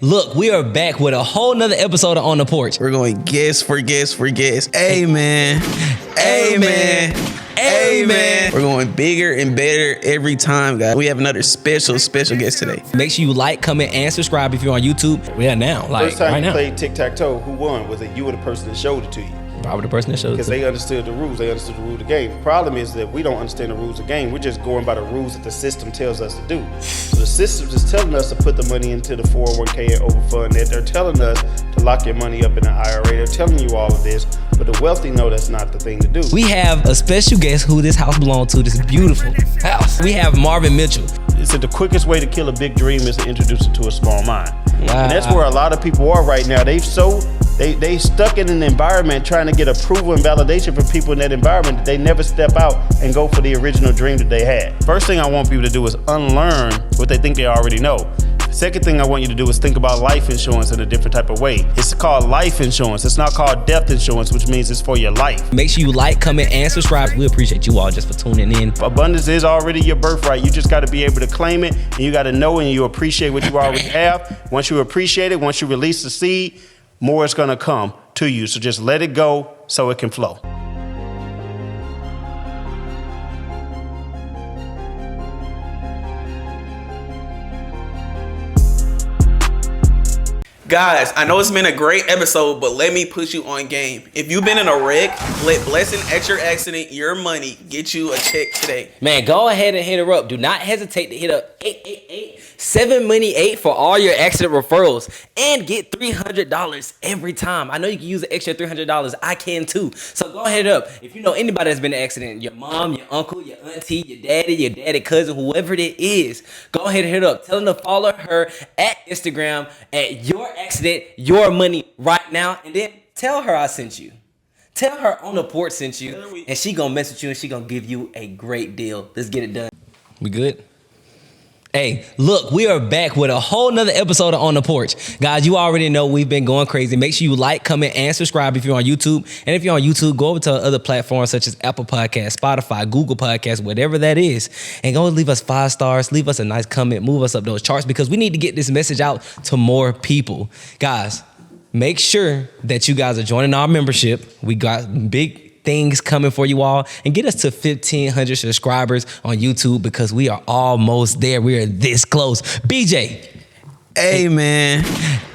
Look, we are back with a whole nother episode of On the Porch. We're going guest for guest for guest. Amen. Amen. Amen. We're going bigger and better every time, guys. We have another special guest today. Make sure you like, comment, and subscribe if you're on YouTube. We are now, like First time right you now. played tic-tac-toe, who won? Was it you or the person that showed it to you? Probably the person that showed it. Because they understood the rules. They understood the rule of the game. The problem is that we don't understand the rules of the game. We're just going by the rules that the system tells us to do. So the system is telling us to put the money into the 401k and overfund it. They're telling us to lock your money up in an IRA. They're telling you all of this. But the wealthy know that's not the thing to do. We have a special guest who this house belongs to, this beautiful house. We have Marvin Mitchell. It's that the quickest way to kill a big dream is to introduce it to a small mind. Wow. And that's where a lot of people are right now. They stuck in an environment trying to get approval and validation from people in that environment that they never step out and go for the original dream that they had. First thing I want people to do is unlearn what they think they already know. Second thing I want you to do is think about life insurance in a different type of way. It's called life insurance. It's not called death insurance, which means it's for your life. Make sure you like, comment, and subscribe. We appreciate you all just for tuning in. Abundance is already your birthright. You just got to be able to claim it, and you got to know and you appreciate what you already have. Once you appreciate it, once you release the seed, more is going to come to you. So just let it go so it can flow. Guys, I know it's been a great episode, but let me put you on game. If you've been in a wreck, let blessing at your accident, your money, get you a check today. Man, go ahead and hit her up. Do not hesitate to hit up 888-7money8 for all your accident referrals and get $300 every time. I know you can use an extra $300. I can too. So go ahead up. If you know anybody that's been in an accident, your mom, your uncle, your auntie, your daddy cousin, whoever it is, go ahead and hit up. Tell them to follow her at Instagram at Your Accident, Your Money right now, and then tell her I sent you. Tell her On the Porch sent you, and she gonna mess with you, and she gonna give you a great deal. Let's get it done. We good? Hey, look, we are back with a whole nother episode of On the Porch. Guys, you already know we've been going crazy. Make sure you like, comment, and subscribe if you're on YouTube. And if you're on YouTube, go over to other platforms such as Apple Podcasts, Spotify, Google Podcasts, whatever that is. And go leave us 5 stars, leave us a nice comment, move us up those charts because we need to get this message out to more people. Guys, make sure that you guys are joining our membership. We got big things coming for you all, and get us to 1,500 subscribers on YouTube because we are almost there. We are this close. BJ. Amen.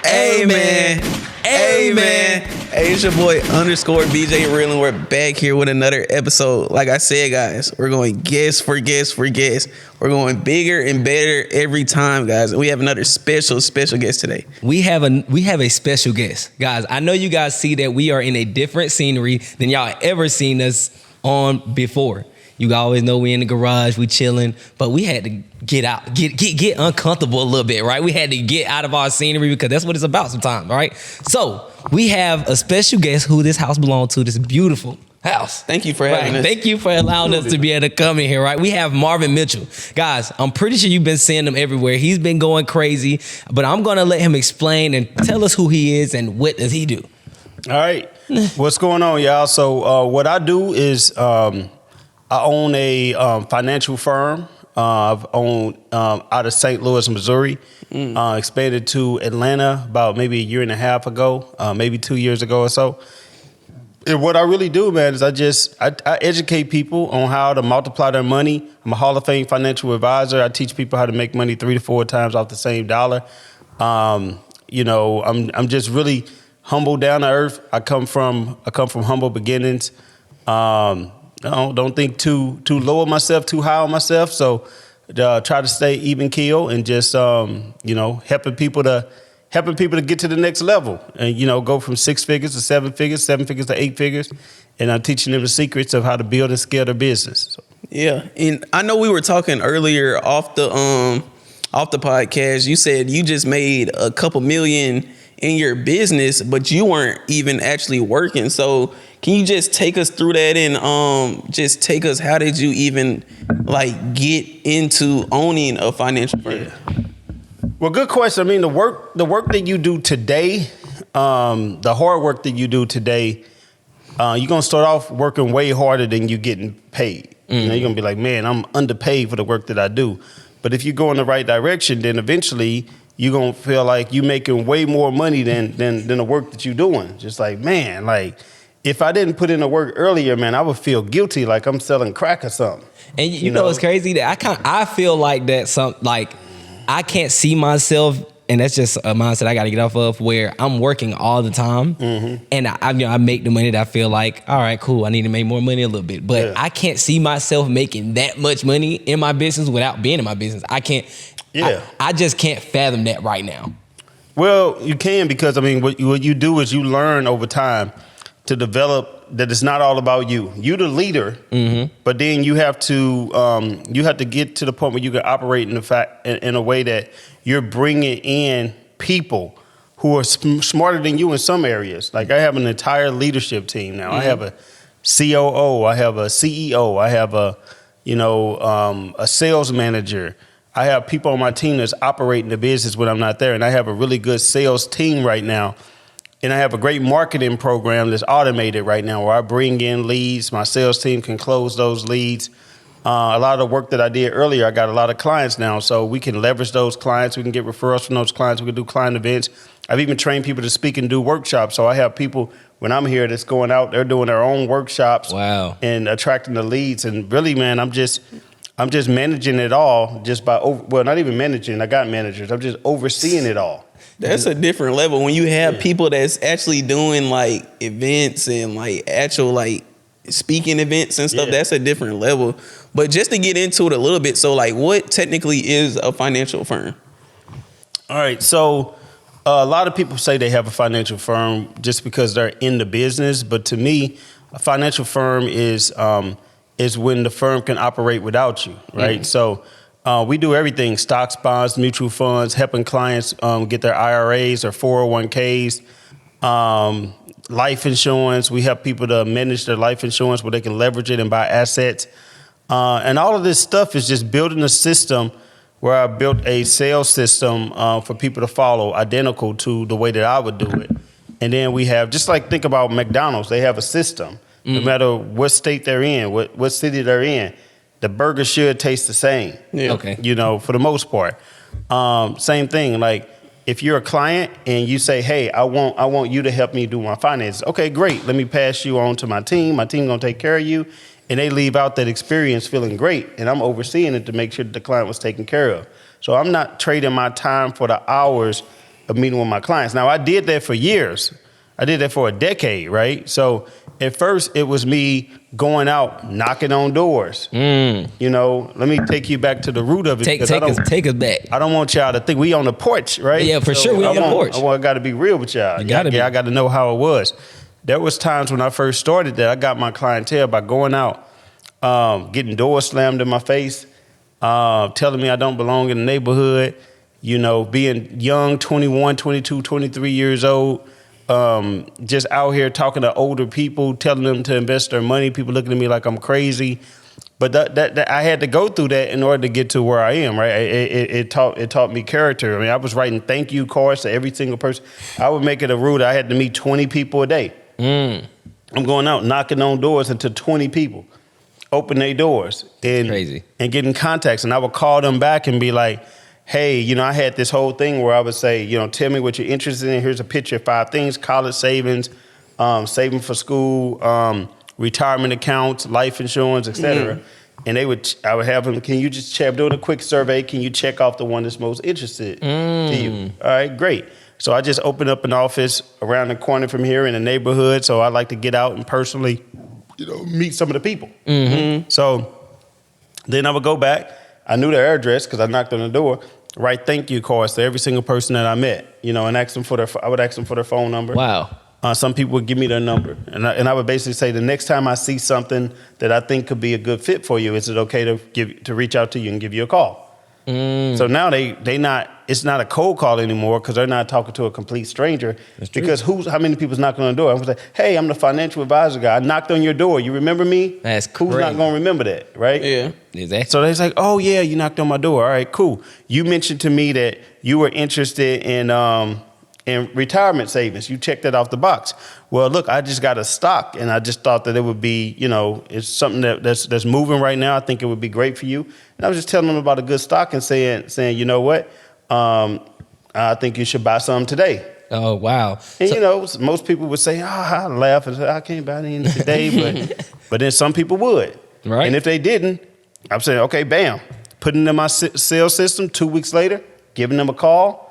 Amen. Amen. Hey, it's your boy _BJ Real, and we're back here with another episode. Like I said, guys, we're going guest for guest for guest. We're going bigger and better every time, guys. And we have another special guest today. We have a special guest. Guys, I know you guys see that we are in a different scenery than y'all ever seen us on before. You always know we in the garage, we chilling, but we had to get out, get uncomfortable a little bit, right? We had to get out of our scenery because that's what it's about sometimes, right? So we have a special guest who this house belongs to, this beautiful house. Thank you for having us. Thank you for allowing us to be able to come in here, right? We have Marvin Mitchell. Guys, I'm pretty sure you've been seeing him everywhere. He's been going crazy, but I'm going to let him explain and tell us who he is and what does he do. All right. What's going on, y'all? So what I do is I own a financial firm. I've owned out of St. Louis, Missouri. Expanded to Atlanta about maybe a year and a half ago, maybe 2 years ago or so. And what I really do, man, is I educate people on how to multiply their money. I'm a Hall of Fame financial advisor. I teach people how to make money 3 to 4 times off the same dollar. I'm just really humble, down to earth. I come from humble beginnings. Don't think too low of myself, too high on myself. So try to stay even keel and just helping people to get to the next level and go from 6 figures to 7 figures, 7 figures to 8 figures, and I'm teaching them the secrets of how to build and scale their business. So. Yeah, and I know we were talking earlier off the podcast. You said you just made a couple million in your business, but you weren't even actually working. So can you just take us through that and just take us, how did you even get into owning a financial firm? Yeah. Well, good question. I mean, the work that you do today, the hard work that you do today, you're gonna start off working way harder than you getting paid. You're gonna be like, man, I'm underpaid for the work that I do. But if you go in the right direction, then eventually you're going to feel like you're making way more money than the work that you're doing. Just like, man, like, if I didn't put in the work earlier, man, I would feel guilty like I'm selling crack or something. And you know what's crazy? That I feel like I can't see myself, and that's just a mindset I got to get off of, where I'm working all the time, and I make the money that I feel like, all right, cool, I need to make more money a little bit, but I can't see myself making that much money in my business without being in my business. I can't. I just can't fathom that right now. Well, you can, because I mean, what you do is you learn over time to develop that it's not all about you. You the leader, but then you have to get to the point where you can operate in a way that you're bringing in people who are smarter than you in some areas. Like I have an entire leadership team now. I have a COO, I have a CEO, I have a sales manager. I have people on my team that's operating the business when I'm not there, and I have a really good sales team right now. And I have a great marketing program that's automated right now where I bring in leads. My sales team can close those leads. A lot of the work that I did earlier, I got a lot of clients now, so we can leverage those clients. We can get referrals from those clients. We can do client events. I've even trained people to speak and do workshops. So I have people, when I'm here, that's going out, they're doing their own workshops. Wow. And attracting the leads. And really, man, I'm just managing it all just by, not even managing. I got managers. I'm just overseeing it all. That's a different level when you have people that's actually doing like events and like actual like speaking events and stuff. That's a different level. But just to get into it a little bit, so like what technically is a financial firm? All right, so a lot of people say they have a financial firm just because they're in the business, but to me, a financial firm is when the firm can operate without you, right? So we do everything: stocks, bonds, mutual funds, helping clients get their IRAs or 401ks, life insurance. We help people to manage their life insurance where they can leverage it and buy assets. And all of this stuff is just building a system where I built a sales system for people to follow, identical to the way that I would do it. And then we have, just like think about McDonald's, they have a system. No matter what state they're in, what city they're in, the burger should taste the same. Yeah. Okay. For the most part. Same thing, like if you're a client and you say, hey, I want you to help me do my finances. Okay, great. Let me pass you on to my team. My team gonna take care of you. And they leave out that experience feeling great. And I'm overseeing it to make sure that the client was taken care of. So I'm not trading my time for the hours of meeting with my clients. Now, I did that for years. I did that for a decade, right? So at first it was me going out, knocking on doors. Let me take you back to the root of it. Take us back. I don't want y'all to think we on the porch, right? Yeah, for sure, we on the porch. I got to be real with y'all. I got to know how it was. There was times when I first started that I got my clientele by going out, getting doors slammed in my face, telling me I don't belong in the neighborhood, being young, 21, 22, 23 years old, just out here talking to older people, telling them to invest their money, people looking at me like I'm crazy. But that I had to go through that in order to get to where I am, right? It taught me character. I mean, I was writing thank you cards to every single person. I would make it a rule that I had to meet 20 people a day. I'm going out knocking on doors until 20 people open their doors and getting contacts. And I would call them back and be like, hey, I had this whole thing where I would say, tell me what you're interested in. Here's a picture of 5 things: college savings, saving for school, retirement accounts, life insurance, etc. And I would have them, can you just check, doing a quick survey, can you check off the one that's most interested to you? All right, great. So I just opened up an office around the corner from here in the neighborhood. So I like to get out and personally, meet some of the people. So then I would go back. I knew their address because I knocked on the door. Write thank you cards to every single person that I met. And ask them I would ask them for their phone number. Wow. Some people would give me their number, and I would basically say, the next time I see something that I think could be a good fit for you, is it okay to reach out to you and give you a call? So now it's not a cold call anymore because they're not talking to a complete stranger. That's because true. how many people's knocking on the door? I'm gonna say, hey, I'm the financial advisor guy. I knocked on your door. You remember me? That's Who's not gonna remember that, right? Yeah. Exactly. So they're like, oh yeah, you knocked on my door. All right, cool. You mentioned to me that you were interested in retirement savings. You checked that off the box. Well, look, I just got a stock, and I just thought that it would be, it's something that's moving right now. I think it would be great for you. And I was just telling them about a good stock and saying, you know what? I think you should buy some today. Oh, wow. And most people would say, I laugh and say, I can't buy any today, but then some people would. Right. And if they didn't, I'm saying, okay, bam, putting in my sales system. 2 weeks later, giving them a call,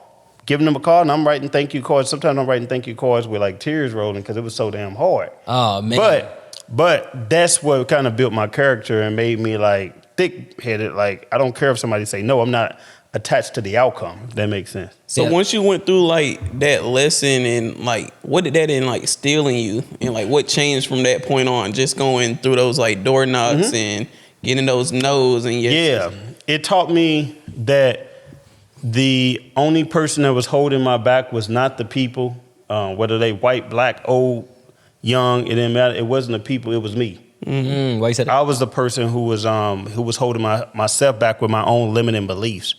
and I'm writing thank you cards. Sometimes I'm writing thank you cards with like tears rolling because it was so damn hard. Oh, man. But that's what kind of built my character and made me like thick-headed. Like, I don't care if somebody say no, I'm not attached to the outcome, if that makes sense. So once you went through like that lesson and like what did that instill in you, and like what changed from that point on, just going through those like door knocks and getting those no's and yeses? Yeah, it taught me that the only person that was holding my back was not the people, whether they white, black, old, young, it didn't matter. It wasn't the people, it was me. Mm-hmm. Why you said that? I was the person who was holding myself back with my own limiting beliefs.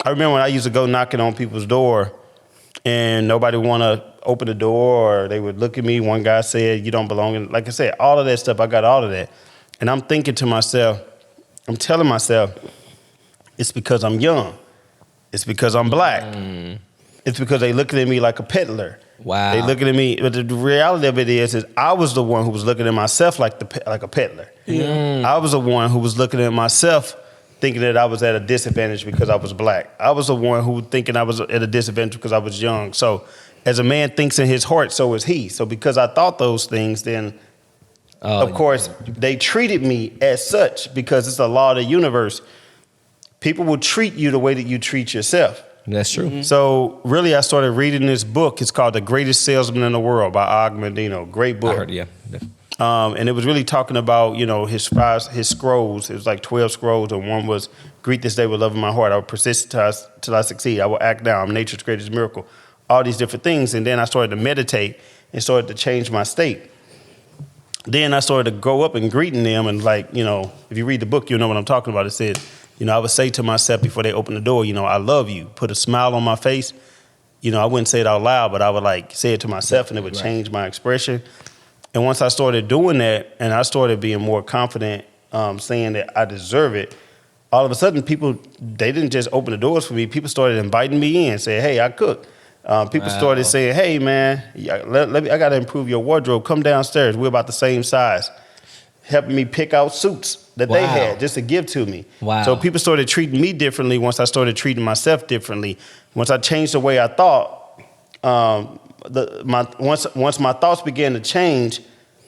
I remember when I used to go knocking on people's door and nobody want to open the door, or they would look at me. One guy said, you don't belong in, like I said, all of that stuff, I got all of that. And I'm thinking to myself, I'm telling myself, it's because I'm young. It's because I'm black. It's because they looking at me like a peddler. Wow. They looking at me, but the reality of it is I was the one who was looking at myself like a peddler. I was the one who was looking at myself thinking that I was at a disadvantage because I was black. I was the one who thinking I was at a disadvantage because I was young. So as a man thinks in his heart, so is he. So because I thought those things, then of course they treated me as such because it's the law of the universe. People will treat you the way that you treat yourself. That's true. Mm-hmm. So really I started reading this book. It's called The Greatest Salesman in the World by Og Mandino. Great book. I heard, yeah. And it was really talking about, his scrolls. It was like 12 scrolls, and one was, greet this day with love in my heart. I will persist till I succeed. I will act now. I'm nature's greatest miracle. All these different things. And then I started to meditate and started to change my state. Then I started to go up and greeting them. And if you read the book, you'll know what I'm talking about. It says, I would say to myself before they open the door, I love you. Put a smile on my face. I wouldn't say it out loud, but I would say it to myself, and it would change my expression. And once I started doing that and I started being more confident, saying that I deserve it, all of a sudden people, they didn't just open the doors for me. People started inviting me in, saying, hey, I cook. People started saying, hey, man, I got to improve your wardrobe. Come downstairs. We're about the same size. Helping me pick out suits that they had just to give to me. Wow. So people started treating me differently once I started treating myself differently. Once I changed the way I thought, once my thoughts began to change,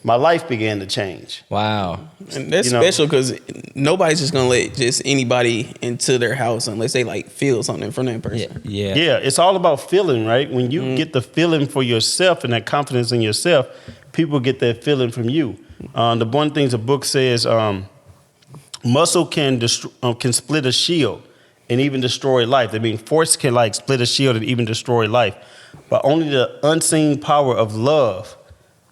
my life began to change. Wow. And that's special because nobody's just gonna let just anybody into their house unless they feel something from that person. Yeah, it's all about feeling, right? When you get the feeling for yourself and that confidence in yourself, people get that feeling from you. The one thing the book says, muscle can split a shield and even destroy life. I mean, force can split a shield and even destroy life. But only the unseen power of love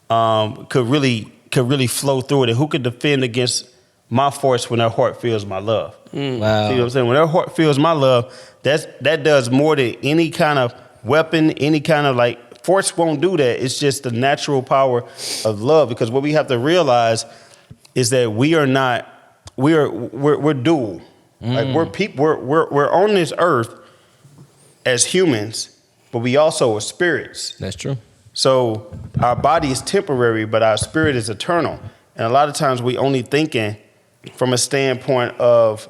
could really flow through it. And who could defend against my force when their heart feels my love? Wow. See what I'm saying? When their heart feels my love, that does more than any kind of weapon, any kind of force won't do that. It's just the natural power of love. Because what we have to realize is that we're dual. We're on this earth as humans, but we also are spirits. That's true. So our body is temporary, but our spirit is eternal. And a lot of times we only thinking from a standpoint of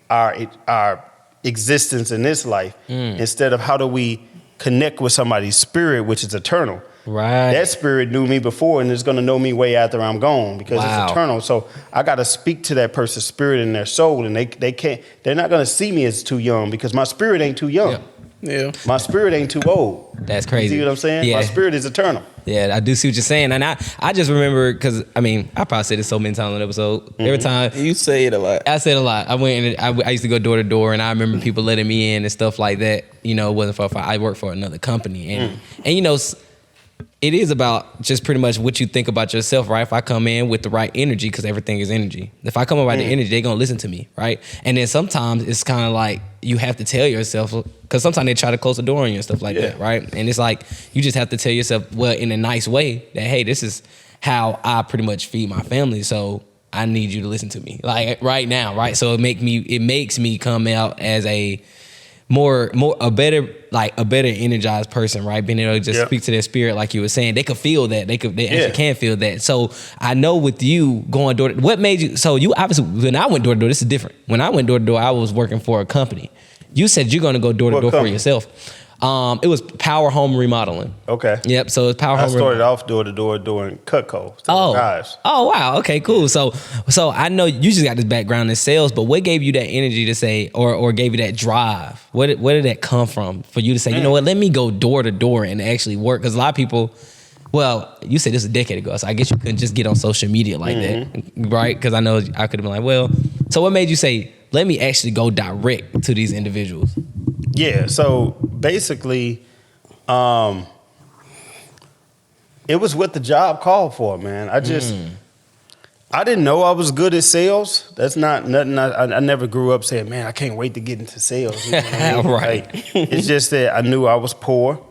our existence in this life instead of how do we connect with somebody's spirit, which is eternal. Right. That spirit knew me before and is going to know me way after I'm gone because it's eternal. So I got to speak to that person's spirit and their soul, and they're not going to see me as too young because my spirit ain't too young. Yeah. My spirit ain't too old. That's crazy. You see what I'm saying? Yeah. My spirit is eternal. Yeah, I do see what you're saying. And I just remember, because, I probably said this so many times on the episode. Every time. You say it a lot. I said a lot. I went and I used to go door to door, and I remember people letting me in and stuff like that. It wasn't for I worked for another company. And it is about just pretty much what you think about yourself, right? If I come in with the right energy, because everything is energy. If I come in with the energy, they're going to listen to me, right? And then sometimes it's kind of like you have to tell yourself, because sometimes they try to close the door on you and stuff like that, right? And it's like you just have to tell yourself, well, in a nice way, that, hey, this is how I pretty much feed my family, so I need you to listen to me, right now, right? So it makes me come out as a a better energized person, right? Being able to just speak to their spirit, like you were saying, they could feel that. They actually can feel that. So I know with you going door to door, what made you? So you obviously, when I went door to door, this is different. When I went door to door, I was working for a company. You said you're going to go door to door for yourself. It was Power Home Remodeling. Okay. Yep. So it's Power Home. I started off door to door doing Cutco. Knives. Oh wow. Okay. Cool. So I know you just got this background in sales, but what gave you that energy to say, or gave you that drive? Where did that come from for you to say, you know what, let me go door to door and actually work? Because a lot of people. Well, you said this a decade ago, so I guess you couldn't just get on social media like that, right? Because I know I could have been like, well, so what made you say, let me actually go direct to these individuals? Yeah, so basically, it was what the job called for, man. I didn't know I was good at sales. That's not nothing. I never grew up saying, man, I can't wait to get into sales. You know what I mean? Right. Like, it's just that I knew I was poor.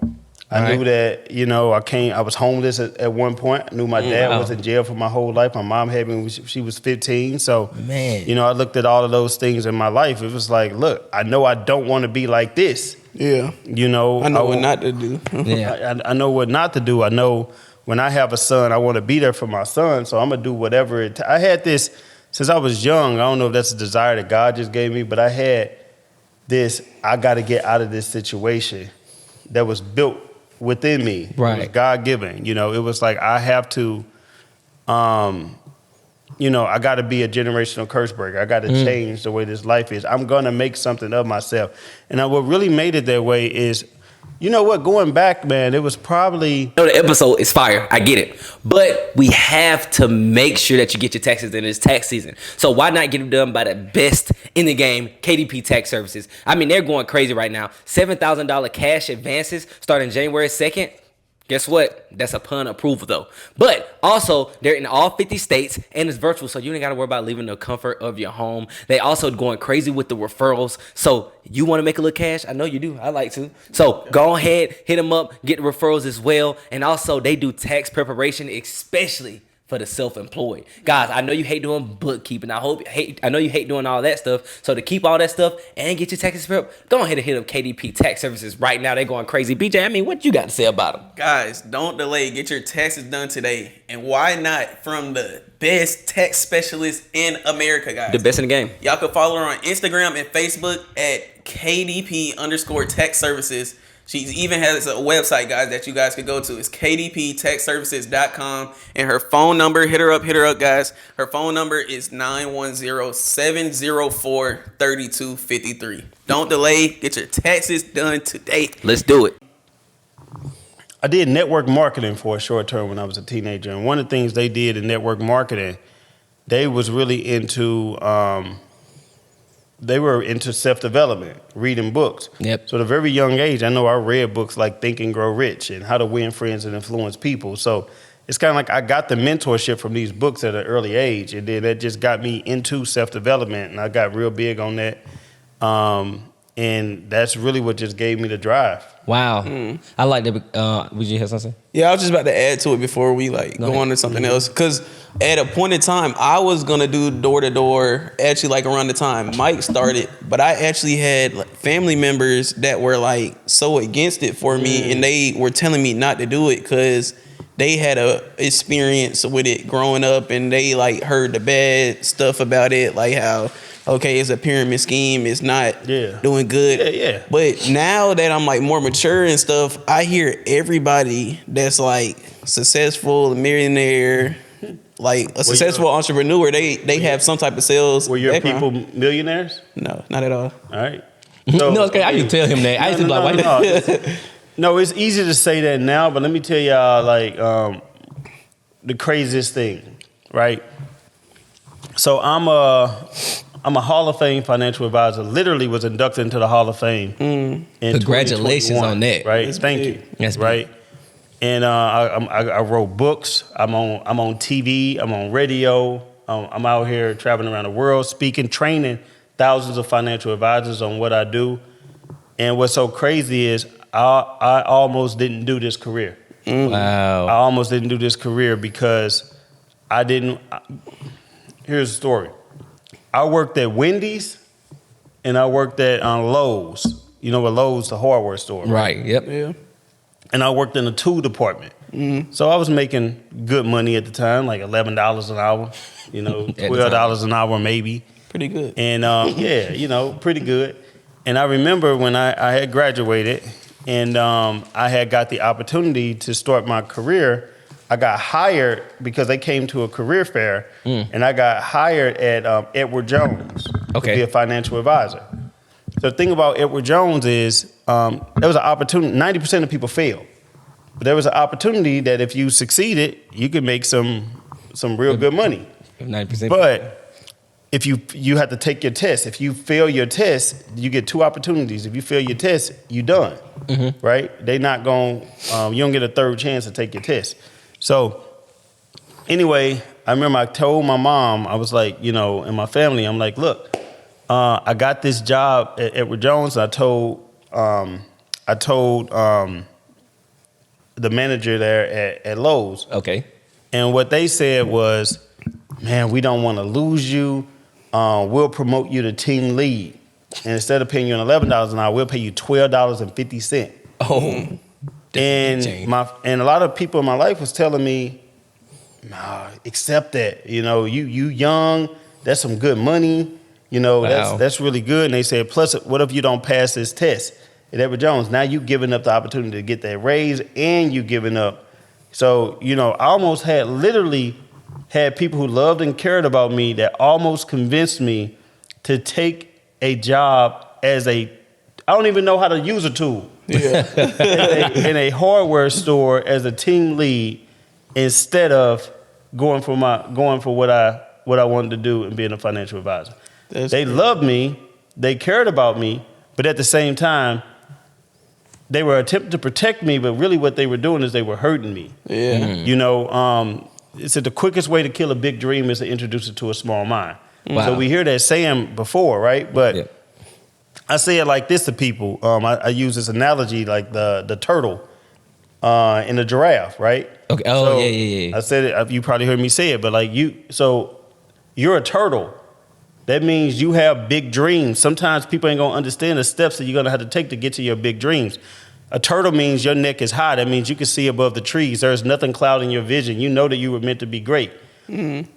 I knew that, I was homeless at one point. I knew my dad was in jail for my whole life. My mom had me when she was 15. So, man, I looked at all of those things in my life. It was like, look, I know I don't want to be like this. Yeah. I know what not to do. I know what not to do. I know when I have a son, I want to be there for my son. So I'm going to do whatever I had this since I was young. I don't know if that's a desire that God just gave me, but I had this, I got to get out of this situation that was built within me. Right. It was God-given. It was like I have to, I got to be a generational curse breaker. I got to change the way this life is. I'm going to make something of myself. And what really made it that way is, going back, man, it was probably... the episode is fire. I get it. But we have to make sure that you get your taxes in this tax season. So why not get them done by the best in the game, KDP Tax Services? I mean, they're going crazy right now. $7,000 cash advances starting January 2nd. Guess what? That's upon approval, though. But also, they're in all 50 states, and it's virtual, so you ain't got to worry about leaving the comfort of your home. They also going crazy with the referrals. So you want to make a little cash? I know you do. I like to. So go ahead, hit them up, get the referrals as well. And also, they do tax preparation, especially for the self-employed. Guys, I know you hate doing bookkeeping. I know you hate doing all that stuff. So to keep all that stuff and get your taxes prepped, go ahead and hit up KDP Tax Services right now. They're going crazy. BJ, I mean, what you got to say about them? Guys, don't delay. Get your taxes done today. And why not from the best tax specialist in America, guys? The best in the game. Y'all can follow her on Instagram and Facebook at KDP_tax services. She even has a website, guys, that you guys could go to. It's kdptaxservices.com. And her phone number, hit her up, guys. Her phone number is 910-704-3253. Don't delay. Get your taxes done today. Let's do it. I did network marketing for a short term when I was a teenager. And one of the things they did in network marketing, they was really into... they were into self-development, reading books. Yep. So at a very young age, I know I read books like Think and Grow Rich and How to Win Friends and Influence People. So it's kind of like I got the mentorship from these books at an early age. And then that just got me into self-development. And I got real big on that. And that's really what just gave me the drive. Wow. I like that. Would you have something? Yeah, I was just about to add to it before we go on to something else. Because at a point in time, I was going to do door-to-door actually like around the time Mike started. But I actually had family members that were like so against it for me. And they were telling me not to do it because they had a experience with it growing up. And they like heard the bad stuff about it. Like how... okay, it's a pyramid scheme. It's not doing good. Yeah. But now that I'm like more mature and stuff, I hear everybody that's like successful, a millionaire, like a successful entrepreneur, they have some type of sales. Were your background. people millionaires? No, not at all. All right. So, no, it's okay. I used to tell him that. I used to be like, why? No, it's easy to say that now, but let me tell y'all like the craziest thing, right? So I'm a Hall of Fame financial advisor. Literally was inducted into the Hall of Fame. In Congratulations on that. Right, thank you. That's right, and I wrote books. I'm on TV. I'm on radio. I'm out here traveling around the world, speaking, training thousands of financial advisors on what I do. And what's so crazy is I almost didn't do this career. Wow. I almost didn't do this career because I didn't. Here's the story. I worked at Wendy's and I worked at Lowe's, You know, a Lowe's, the hardware store. Right. Yep. Yeah. And I worked in the tool department. So I was making good money at the time, like $11 an hour, you know, $12 an hour maybe. Pretty good. And yeah, you know, pretty good. And I remember when I had graduated and I had got the opportunity to start my career, I got hired because they came to a career fair and I got hired at Edward Jones to be a financial advisor. So the thing about Edward Jones is there was an opportunity, 90% of people fail. But there was an opportunity that if you succeeded, you could make some real good money. 90%. But if you have to take your test. If you fail your test, you get 2 opportunities. If you fail your test, you done, right? They not going, you don't get a third chance to take your test. So anyway, I remember I told my mom, I was like, you know, and my family, I'm like, look, I got this job at Edward Jones. I told the manager there at Lowe's. Okay. And what they said was, man, we don't want to lose you. We'll promote you to team lead. And instead of paying you $11 an hour, we'll pay you $12.50. Oh. And a lot of people in my life was telling me, nah, accept that. You know, you young, that's some good money. You know, that's really good. And they said, plus, what if you don't pass this test at Edward Jones? Now you giving up the opportunity to get that raise and you giving up. So, you know, I almost literally had people who loved and cared about me that almost convinced me to take a job as I don't even know how to use a tool. Yeah. in a hardware store as a team lead instead of going for what I wanted to do and being a financial advisor. They loved me, they cared about me, but at the same time, they were attempting to protect me, but really what they were doing is they were hurting me. Yeah. You know, it said the quickest way to kill a big dream is to introduce it to a small mind. Wow. So we hear that saying before, right? But I say it like this to people. I use this analogy like the turtle and the giraffe, right? Okay. Oh, so yeah. I said it. You probably heard me say it, but like you're a turtle. That means you have big dreams. Sometimes people ain't gonna understand the steps that you're gonna have to take to get to your big dreams. A turtle means your neck is high. That means you can see above the trees. There's nothing clouding your vision. You know that you were meant to be great. Mm-hmm.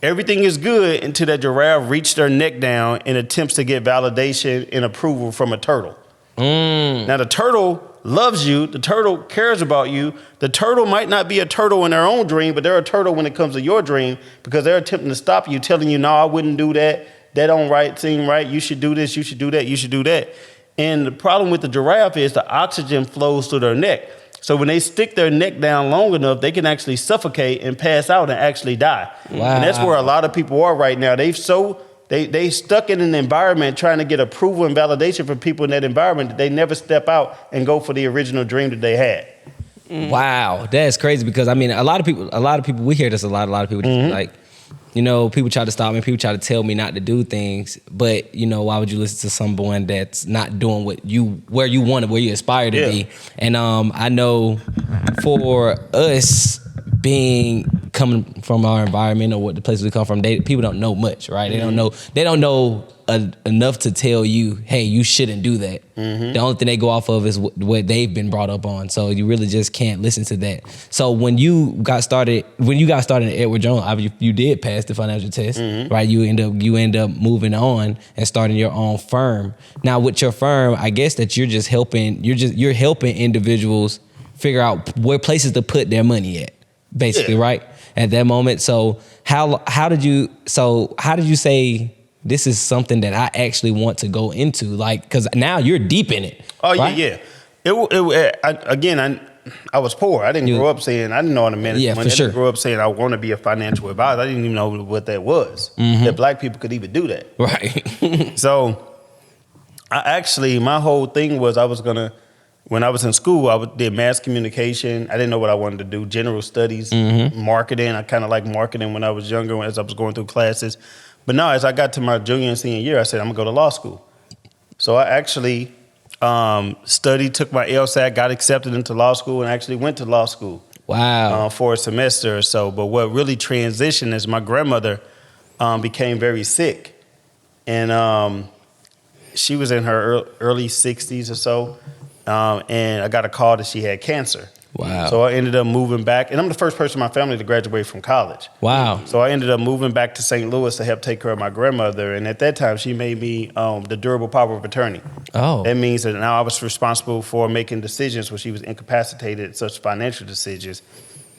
Everything is good until that giraffe reaches their neck down and attempts to get validation and approval from a turtle. Now the turtle loves you. The turtle cares about you. The turtle might not be a turtle in their own dream, but they're a turtle when it comes to your dream because they're attempting to stop you, telling you, no, I wouldn't do that. That don't seem right. You should do this. You should do that. You should do that. And the problem with the giraffe is the oxygen flows through their neck. So when they stick their neck down long enough, they can actually suffocate and pass out and actually die. Wow. And that's where a lot of people are right now. They stuck in an environment trying to get approval and validation from people in that environment that they never step out and go for the original dream that they had. Wow, that's crazy because I mean a lot of people we hear this a lot of people just like, you know, people try to stop me, people try to tell me not to do things, but you know, why would you listen to someone that's not doing where you aspire to be? And I know for us coming from our environment or what the places we come from, people don't know much, right? They don't know enough to tell you, hey, you shouldn't do that. The only thing they go off of is what they've been brought up on. So you really just can't listen to that. So when you got started at Edward Jones, you did pass the financial test, right? You end up moving on and starting your own firm. Now with your firm, I guess that you're helping individuals figure out where places to put their money at, basically, right? At that moment. So how did you say this is something that I actually want to go into? Like, because now you're deep in it. Oh, right? yeah. I was poor. I didn't grow up saying, I didn't know how to manage money. I didn't grow up saying I want to be a financial advisor. I didn't even know what that was, that black people could even do that. Right. So my whole thing was when I was in school, I did mass communication. I didn't know what I wanted to do. General studies, marketing. I kind of liked marketing when I was younger, as I was going through classes. But now, as I got to my junior and senior year, I said, I'm going to go to law school. So I actually studied, took my LSAT, got accepted into law school, and actually went to law school. Wow. For a semester or so. But what really transitioned is my grandmother became very sick. And she was in her early 60s or so, and I got a call that she had cancer. Wow. So I ended up moving back, and I'm the first person in my family to graduate from college. Wow. So I ended up moving back to St. Louis to help take care of my grandmother, and at that time, she made me the durable power of attorney. Oh. That means that now I was responsible for making decisions when she was incapacitated, such financial decisions.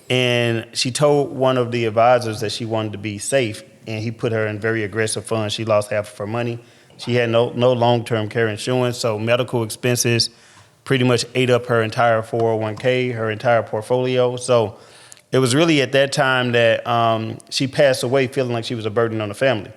And she told one of the advisors that she wanted to be safe, and he put her in very aggressive funds. She lost half of her money. She had no long-term care insurance, so medical expenses pretty much ate up her entire 401k, her entire portfolio. So it was really at that time that she passed away feeling like she was a burden on the family.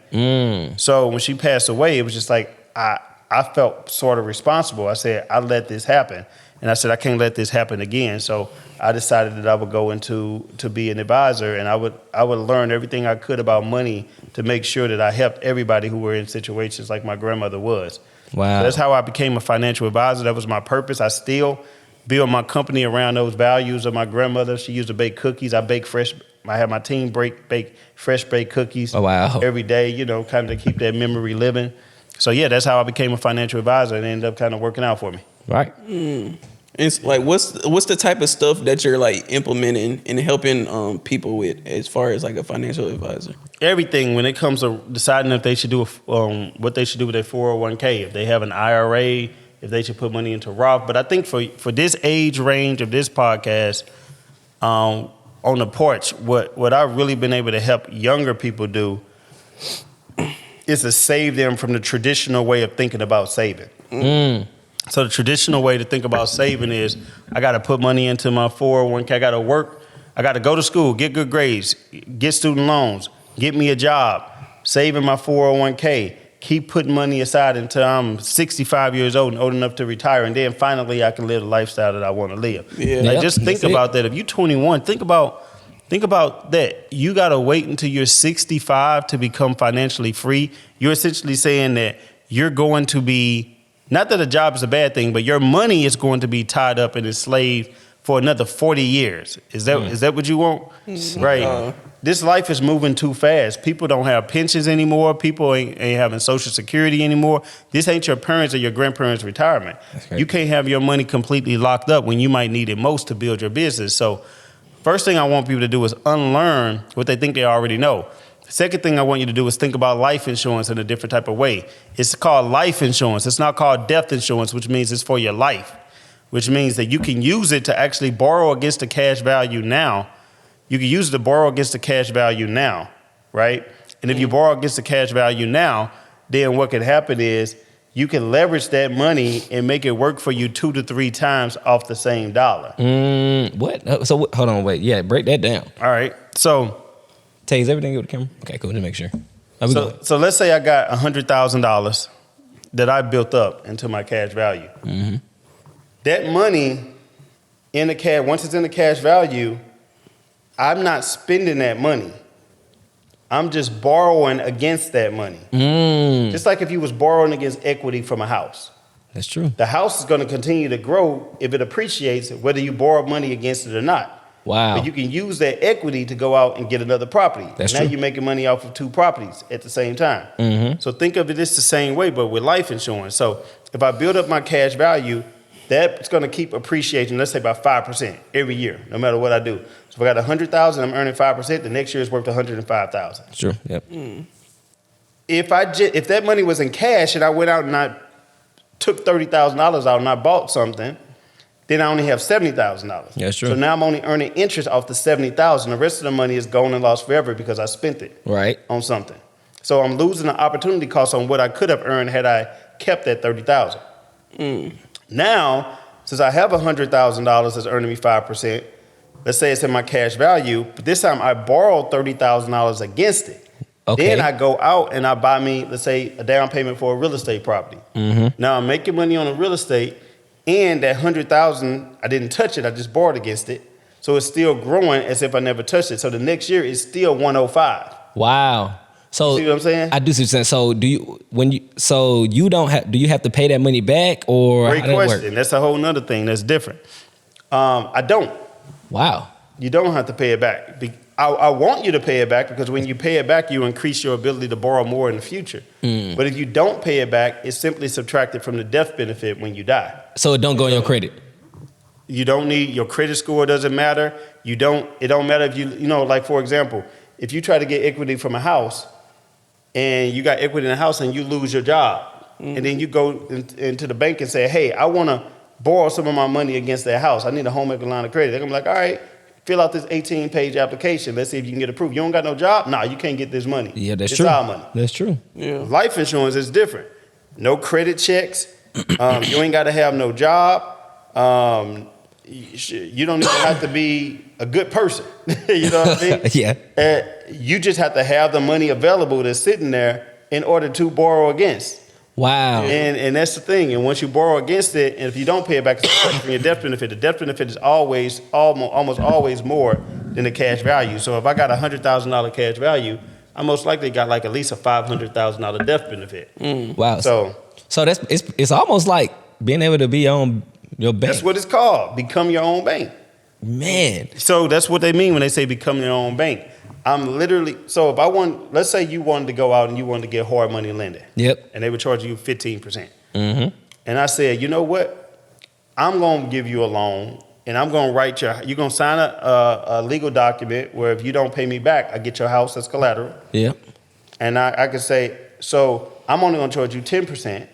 So when she passed away, it was just like I felt sort of responsible. I said, I let this happen. And I said, I can't let this happen again. So I decided that I would go into to be an advisor, and I would learn everything I could about money to make sure that I helped everybody who were in situations like my grandmother was. Wow. So that's how I became a financial advisor. That was my purpose. I still build my company around those values of my grandmother. She used to bake cookies. I bake fresh. I have my team bake fresh baked cookies every day, kind of to keep that memory living. So yeah, that's how I became a financial advisor, and it ended up kind of working out for me. Right. It's like, what's the type of stuff that you're like implementing and helping people with as far as like a financial advisor? Everything when it comes to deciding if they should do what they should do with their 401k, if they have an IRA, if they should put money into Roth. But I think for this age range of this podcast, on the porch, what I've really been able to help younger people do is to save them from the traditional way of thinking about saving. So the traditional way to think about saving is I got to put money into my 401k. I got to work. I got to go to school, get good grades, get student loans, get me a job, saving my 401k, keep putting money aside until I'm 65 years old and old enough to retire. And then finally I can live the lifestyle that I want to live. Yeah. Like, just think about that. If you're 21, think about that. You got to wait until you're 65 to become financially free. You're essentially saying that you're going to be, not that a job is a bad thing, but your money is going to be tied up and enslaved for another 40 years. Is that what you want? Right. This life is moving too fast. People don't have pensions anymore. People ain't having Social Security anymore. This ain't your parents or your grandparents' retirement. You can't have your money completely locked up when you might need it most to build your business. So first thing I want people to do is unlearn what they think they already know. Second thing I want you to do is think about life insurance in a different type of way. It's called life insurance. It's not called death insurance, which means it's for your life, which means that you can use it to actually borrow against the cash value now. You can use it to borrow against the cash value now, right? And if you borrow against the cash value now, then what can happen is you can leverage that money and make it work for you 2 to 3 times off the same dollar. What? So hold on, wait. Yeah, break that down. All right. So Tay, is everything good with the camera? Okay, cool. Just make sure. So let's say I got $100,000 that I built up into my cash value. Mm-hmm. That money in the cash, once it's in the cash value, I'm not spending that money. I'm just borrowing against that money. Just like if you was borrowing against equity from a house. That's true. The house is going to continue to grow if it appreciates, whether you borrow money against it or not. Wow. But you can use that equity to go out and get another property. That's now true. You're making money off of 2 properties at the same time. Mm-hmm. So think of it as the same way, but with life insurance. So if I build up my cash value, that's going to keep appreciating, let's say about 5% every year, no matter what I do. So if I got $100,000, I'm earning 5%, the next year is worth $105,000. Sure. Yep. If that money was in cash and I went out and I took $30,000 out and I bought something, then I only have $70,000. That's true. So now I'm only earning interest off the $70,000. The rest of the money is gone and lost forever because I spent it on something. So I'm losing the opportunity cost on what I could have earned had I kept that $30,000. Now, since I have $100,000 that's earning me 5%, let's say it's in my cash value, but this time I borrowed $30,000 against it. Okay. Then I go out and I buy me, let's say, a down payment for a real estate property. Mm-hmm. Now I'm making money on the real estate, and that $100,000, I didn't touch it, I just borrowed against it. So it's still growing as if I never touched it. So the next year is still 105. Wow. So see what I'm saying? I do see what you're saying. So do you have to pay that money back, or great question. That's a whole nother thing that's different. I don't. Wow. You don't have to pay it back. I want you to pay it back because when you pay it back, you increase your ability to borrow more in the future. But if you don't pay it back, it's simply subtracted from the death benefit when you die. So it don't go on your credit. You don't need your credit score. Doesn't matter. It don't matter if you like, for example, if you try to get equity from a house and you got equity in the house and you lose your job and then you go into the bank and say, hey, I want to borrow some of my money against that house. I need a home equity line of credit. They're going to be like, all right, fill out this 18-page application. Let's see if you can get approved. You don't got no job? Nah, you can't get this money. Yeah, that's it's true. It's our money. That's true. Yeah. Life insurance is different. No credit checks. You ain't got to have no job. You don't even have to be a good person. You know what I mean? Yeah. You just have to have the money available that's sitting there in order to borrow against. Wow. And that's the thing. And once you borrow against it, and if you don't pay it back, it's from your death benefit. The death benefit is almost always more than the cash value. So if I got $100,000 cash value, I most likely got like at least a $500,000 death benefit. Wow. So that's it's almost like being able to be on your bank. that's what it's called. Become your own bank. Man. So that's what they mean when they say become your own bank. I'm literally, so if let's say you wanted to go out and you wanted to get hard money lending. Yep. And they would charge you 15%. And I said, you know what? I'm going to give you a loan and I'm going to you're going to sign a legal document where if you don't pay me back, I get your house as collateral. Yep. And I could say, so I'm only going to charge you 10%.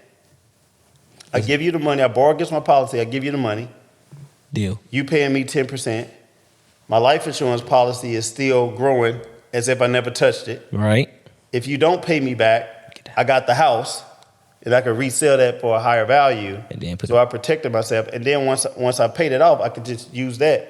I give you the money. I borrow against my policy. I give you the money. Deal. You paying me 10%. My life insurance policy is still growing as if I never touched it. Right. If you don't pay me back, I got the house, and I could resell that for a higher value. And then I protected myself. And then once I paid it off, I could just use the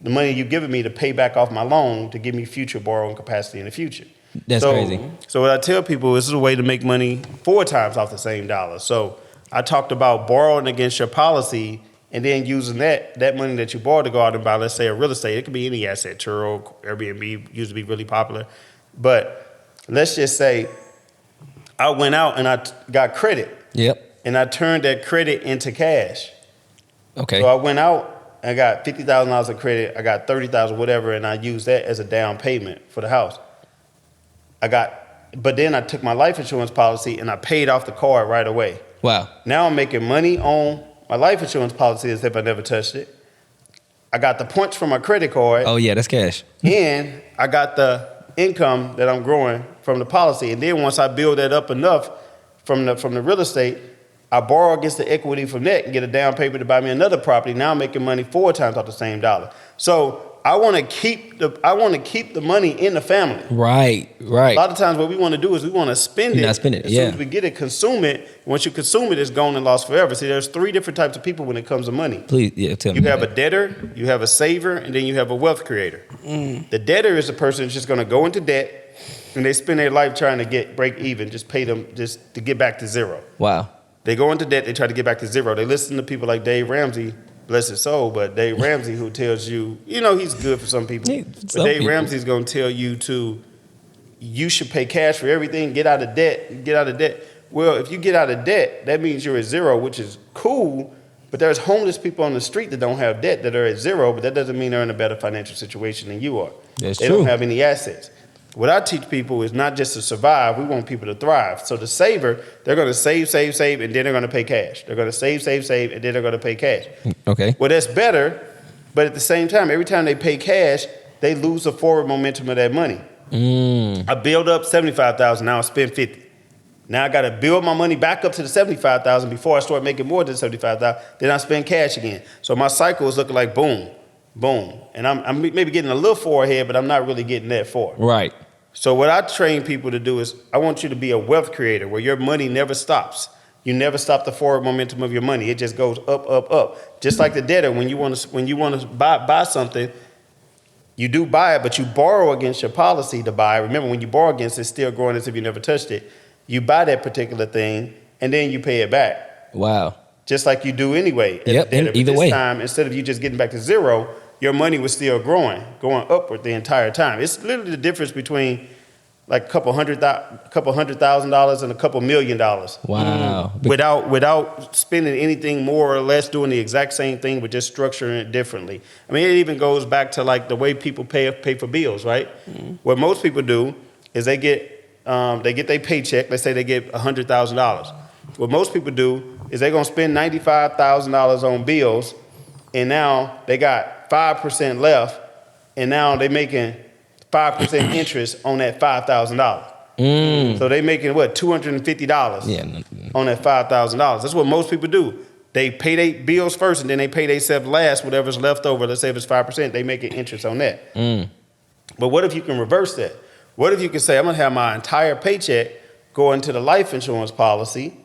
money you've given me to pay back off my loan to give me future borrowing capacity in the future. That's crazy. So what I tell people is this is a way to make money 4 times off the same dollar. So I talked about borrowing against your policy and then using that money that you borrowed to go out and buy, let's say, a real estate. It could be any asset. Turo, Airbnb used to be really popular. But let's just say I went out and I got credit. Yep. And I turned that credit into cash. Okay. So I went out and I got $50,000 of credit. I got $30,000, whatever, and I used that as a down payment for the house. But then I took my life insurance policy and I paid off the card right away. Wow. Now I'm making money on my life insurance policy as if I never touched it. I got the points from my credit card. Oh yeah, that's cash. And I got the income that I'm growing from the policy. And then once I build that up enough from the real estate, I borrow against the equity from that and get a down payment to buy me another property. Now I'm making money 4 times off the same dollar. So I want to keep the money in the family. Right. A lot of times what we want to do is we want to spend it. Not spend it, As soon as we get it, consume it. Once you consume it, it's gone and lost forever. See, there's 3 different types of people when it comes to money. Please, yeah, tell me. You have a debtor, you have a saver, and then you have a wealth creator. The debtor is a person that's just going to go into debt, and they spend their life trying to break even, just pay them just to get back to zero. Wow. They go into debt, they try to get back to zero. They listen to people like Dave Ramsey, bless his soul, but Dave Ramsey who tells you, he's good for some people. But Dave Ramsey's going to tell you you should pay cash for everything, get out of debt. Well, if you get out of debt, that means you're at zero, which is cool, but there's homeless people on the street that don't have debt that are at zero, but that doesn't mean they're in a better financial situation than you are. That's they true. don't have any assets. What I teach people is not just to survive, we want people to thrive. So the saver, they're going to save, and then they're going to pay cash. They're going to save, and then they're going to pay cash. Okay. Well, that's better, but at the same time, every time they pay cash, they lose the forward momentum of that money. I build up $75,000, now I spend $50,000. Now I got to build my money back up to the $75,000 before I start making more than $75,000. Then I spend cash again. So my cycle is looking like boom, boom. And I'm maybe getting a little far ahead, but I'm not really getting that far. Right. So what I train people to do is I want you to be a wealth creator where your money never stops. You never stop the forward momentum of your money. It just goes up, up, up. Just like the debtor, when you want to buy something, you do buy it, but you borrow against your policy to buy. Remember, when you borrow against it, it's still growing as if you never touched it. You buy that particular thing, and then you pay it back. Wow. Just like you do anyway. Yep, either this way. time, instead of you just getting back to zero, your money was still going upward the entire time. It's literally the difference between like a couple $100,000 and a couple $1 million. Wow. Without spending anything more or less, doing the exact same thing, but just structuring it differently. I mean, it even goes back to like the way people pay for bills, right? What most people do is they get their paycheck. Let's say they get $100,000. What most people do is they're gonna spend $95,000 on bills, and now they got 5% left, and now they're making 5% interest on that $5,000. So they making what, $250 on that $5,000. That's what most people do. They pay their bills first and then they pay themselves last, whatever's left over. Let's say if it's 5%, they make an interest on that. But what if you can reverse that? What if you can say, I'm gonna have my entire paycheck go into the life insurance policy,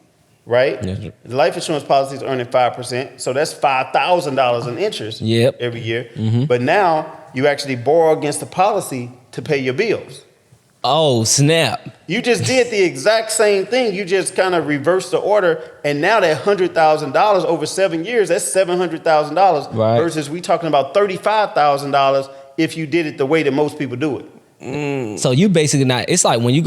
right? Yes. The life insurance policy is earning 5%, so that's $5,000 in interest every year. But now you actually borrow against the policy to pay your bills. Oh, snap. You just did the exact same thing. You just kind of reversed the order, and now that $100,000 over 7 years, that's $700,000 versus we talking about $35,000 if you did it the way that most people do it. So you basically not. It's like when you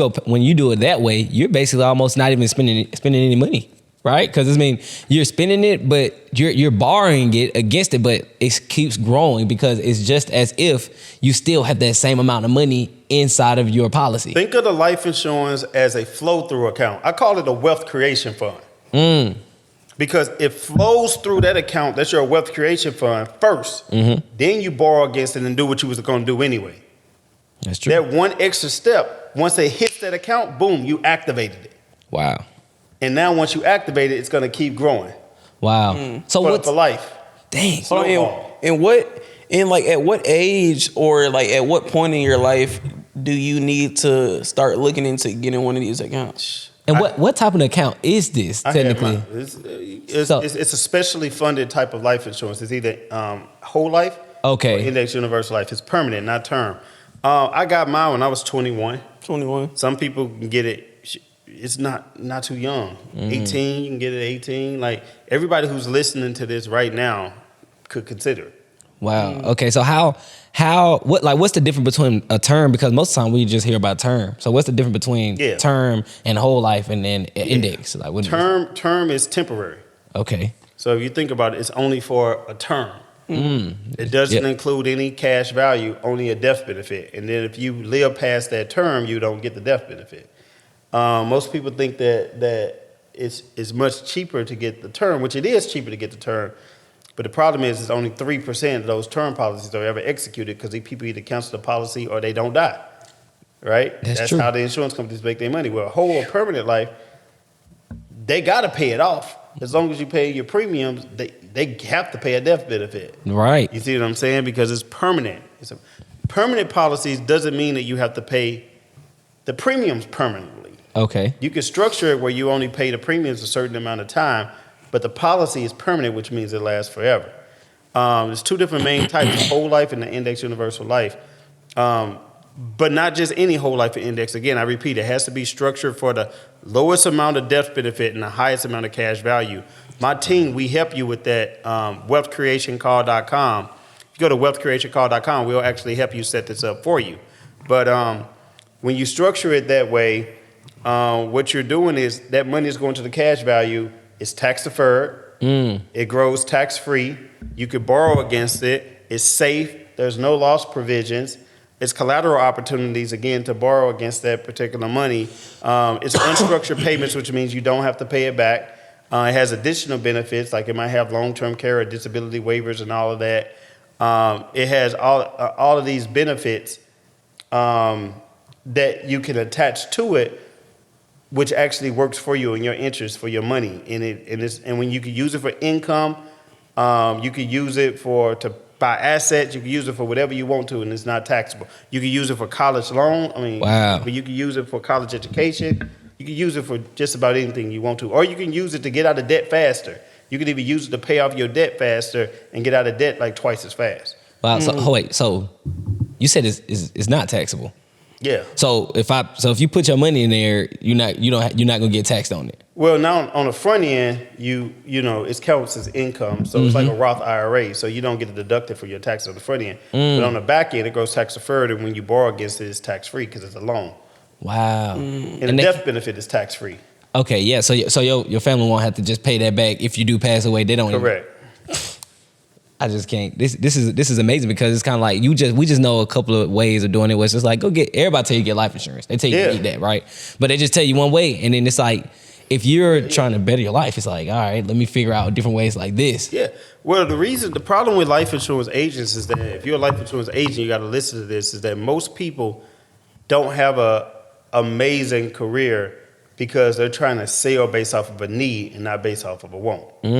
do it that way, you're basically almost not even spending any money, right? Because I mean, you're spending it, but you're borrowing it against it, but it keeps growing because it's just as if you still have that same amount of money inside of your policy. Think of the life insurance as a flow-through account. I call it a wealth creation fund. Because it flows through that account. That's your wealth creation fund first. Then you borrow against it and do what you was going to do anyway. That's true. That one extra step, once it hits that account, boom, you activated it. Wow. And now once you activate it, it's going to keep growing. Wow. So what's for life? Dang. So at what age or like at what point in your life do you need to start looking into getting one of these accounts? And what type of account is this technically? It's a specially funded type of life insurance. It's either whole life or index universal life. It's permanent, not term. I got mine when I was 21. 21. Some people can get it. It's not too young. 18, you can get it at 18. Like everybody who's listening to this right now could consider it. Wow. Okay. So what's the difference between a term? Because most of the time we just hear about term. So what's the difference between term and whole life and then index? Like what term is temporary. Okay. So if you think about it, it's only for a term. It doesn't include any cash value, only a death benefit. And then if you live past that term, you don't get the death benefit. Most people think that it's much cheaper to get the term, which it is cheaper to get the term. But the problem is it's only 3% of those term policies are ever executed because these people either cancel the policy or they don't die. Right? That's true. how the insurance companies make their money. Well, whole or permanent life, they got to pay it off. As long as you pay your premiums, they have to pay a death benefit. Right. You see what I'm saying? Because it's permanent. Permanent policies doesn't mean that you have to pay the premiums permanently. Okay. You can structure it where you only pay the premiums a certain amount of time, but the policy is permanent, which means it lasts forever. There's two different main types, whole life and the index universal life. But not just any whole life or index. Again, I repeat, it has to be structured for the lowest amount of death benefit and the highest amount of cash value. My team, we help you with that, wealthcreationcall.com. If you go to wealthcreationcall.com, we'll actually help you set this up for you. But when you structure it that way, what you're doing is that money is going to the cash value. It's tax deferred. It grows tax free. You could borrow against it. It's safe. There's no loss provisions. It's collateral opportunities, again, to borrow against that particular money. It's unstructured payments, which means you don't have to pay it back. It has additional benefits, like it might have long-term care or disability waivers and all of that. It has all of these benefits that you can attach to it, which actually works for you and your interest for your money. And when you can use it for income, you can use it to buy assets. You can use it for whatever you want to, and it's not taxable. You can use it for college loan. But you can use it for college education. You can use it for just about anything you want to, or you can use it to get out of debt faster. You can even use it to pay off your debt faster and get out of debt like twice as fast. Wow. So you said it's not taxable. Yeah. So if you put your money in there, you're not gonna get taxed on it. Well, now on the front end, you know it counts as income, so it's like a Roth IRA, so you don't get it deducted for your taxes on the front end. But on the back end, it goes tax deferred, and when you borrow against it, it's tax free because it's a loan. Wow. And the they- death benefit is tax free. Okay, yeah. So your family won't have to just pay that back if you do pass away. They don't. Correct. I just can't. This is amazing because it's kind of like we just know a couple of ways of doing it. Where it's just like everybody tell you get life insurance. They tell you to need that, right? But they just tell you one way, and then it's like if you're trying to better your life, it's like, all right, let me figure out different ways like this. Yeah. Well, the problem with life insurance agents is that if you're a life insurance agent, you got to listen to this, is that most people don't have a amazing career because they're trying to sell based off of a need and not based off of a want. You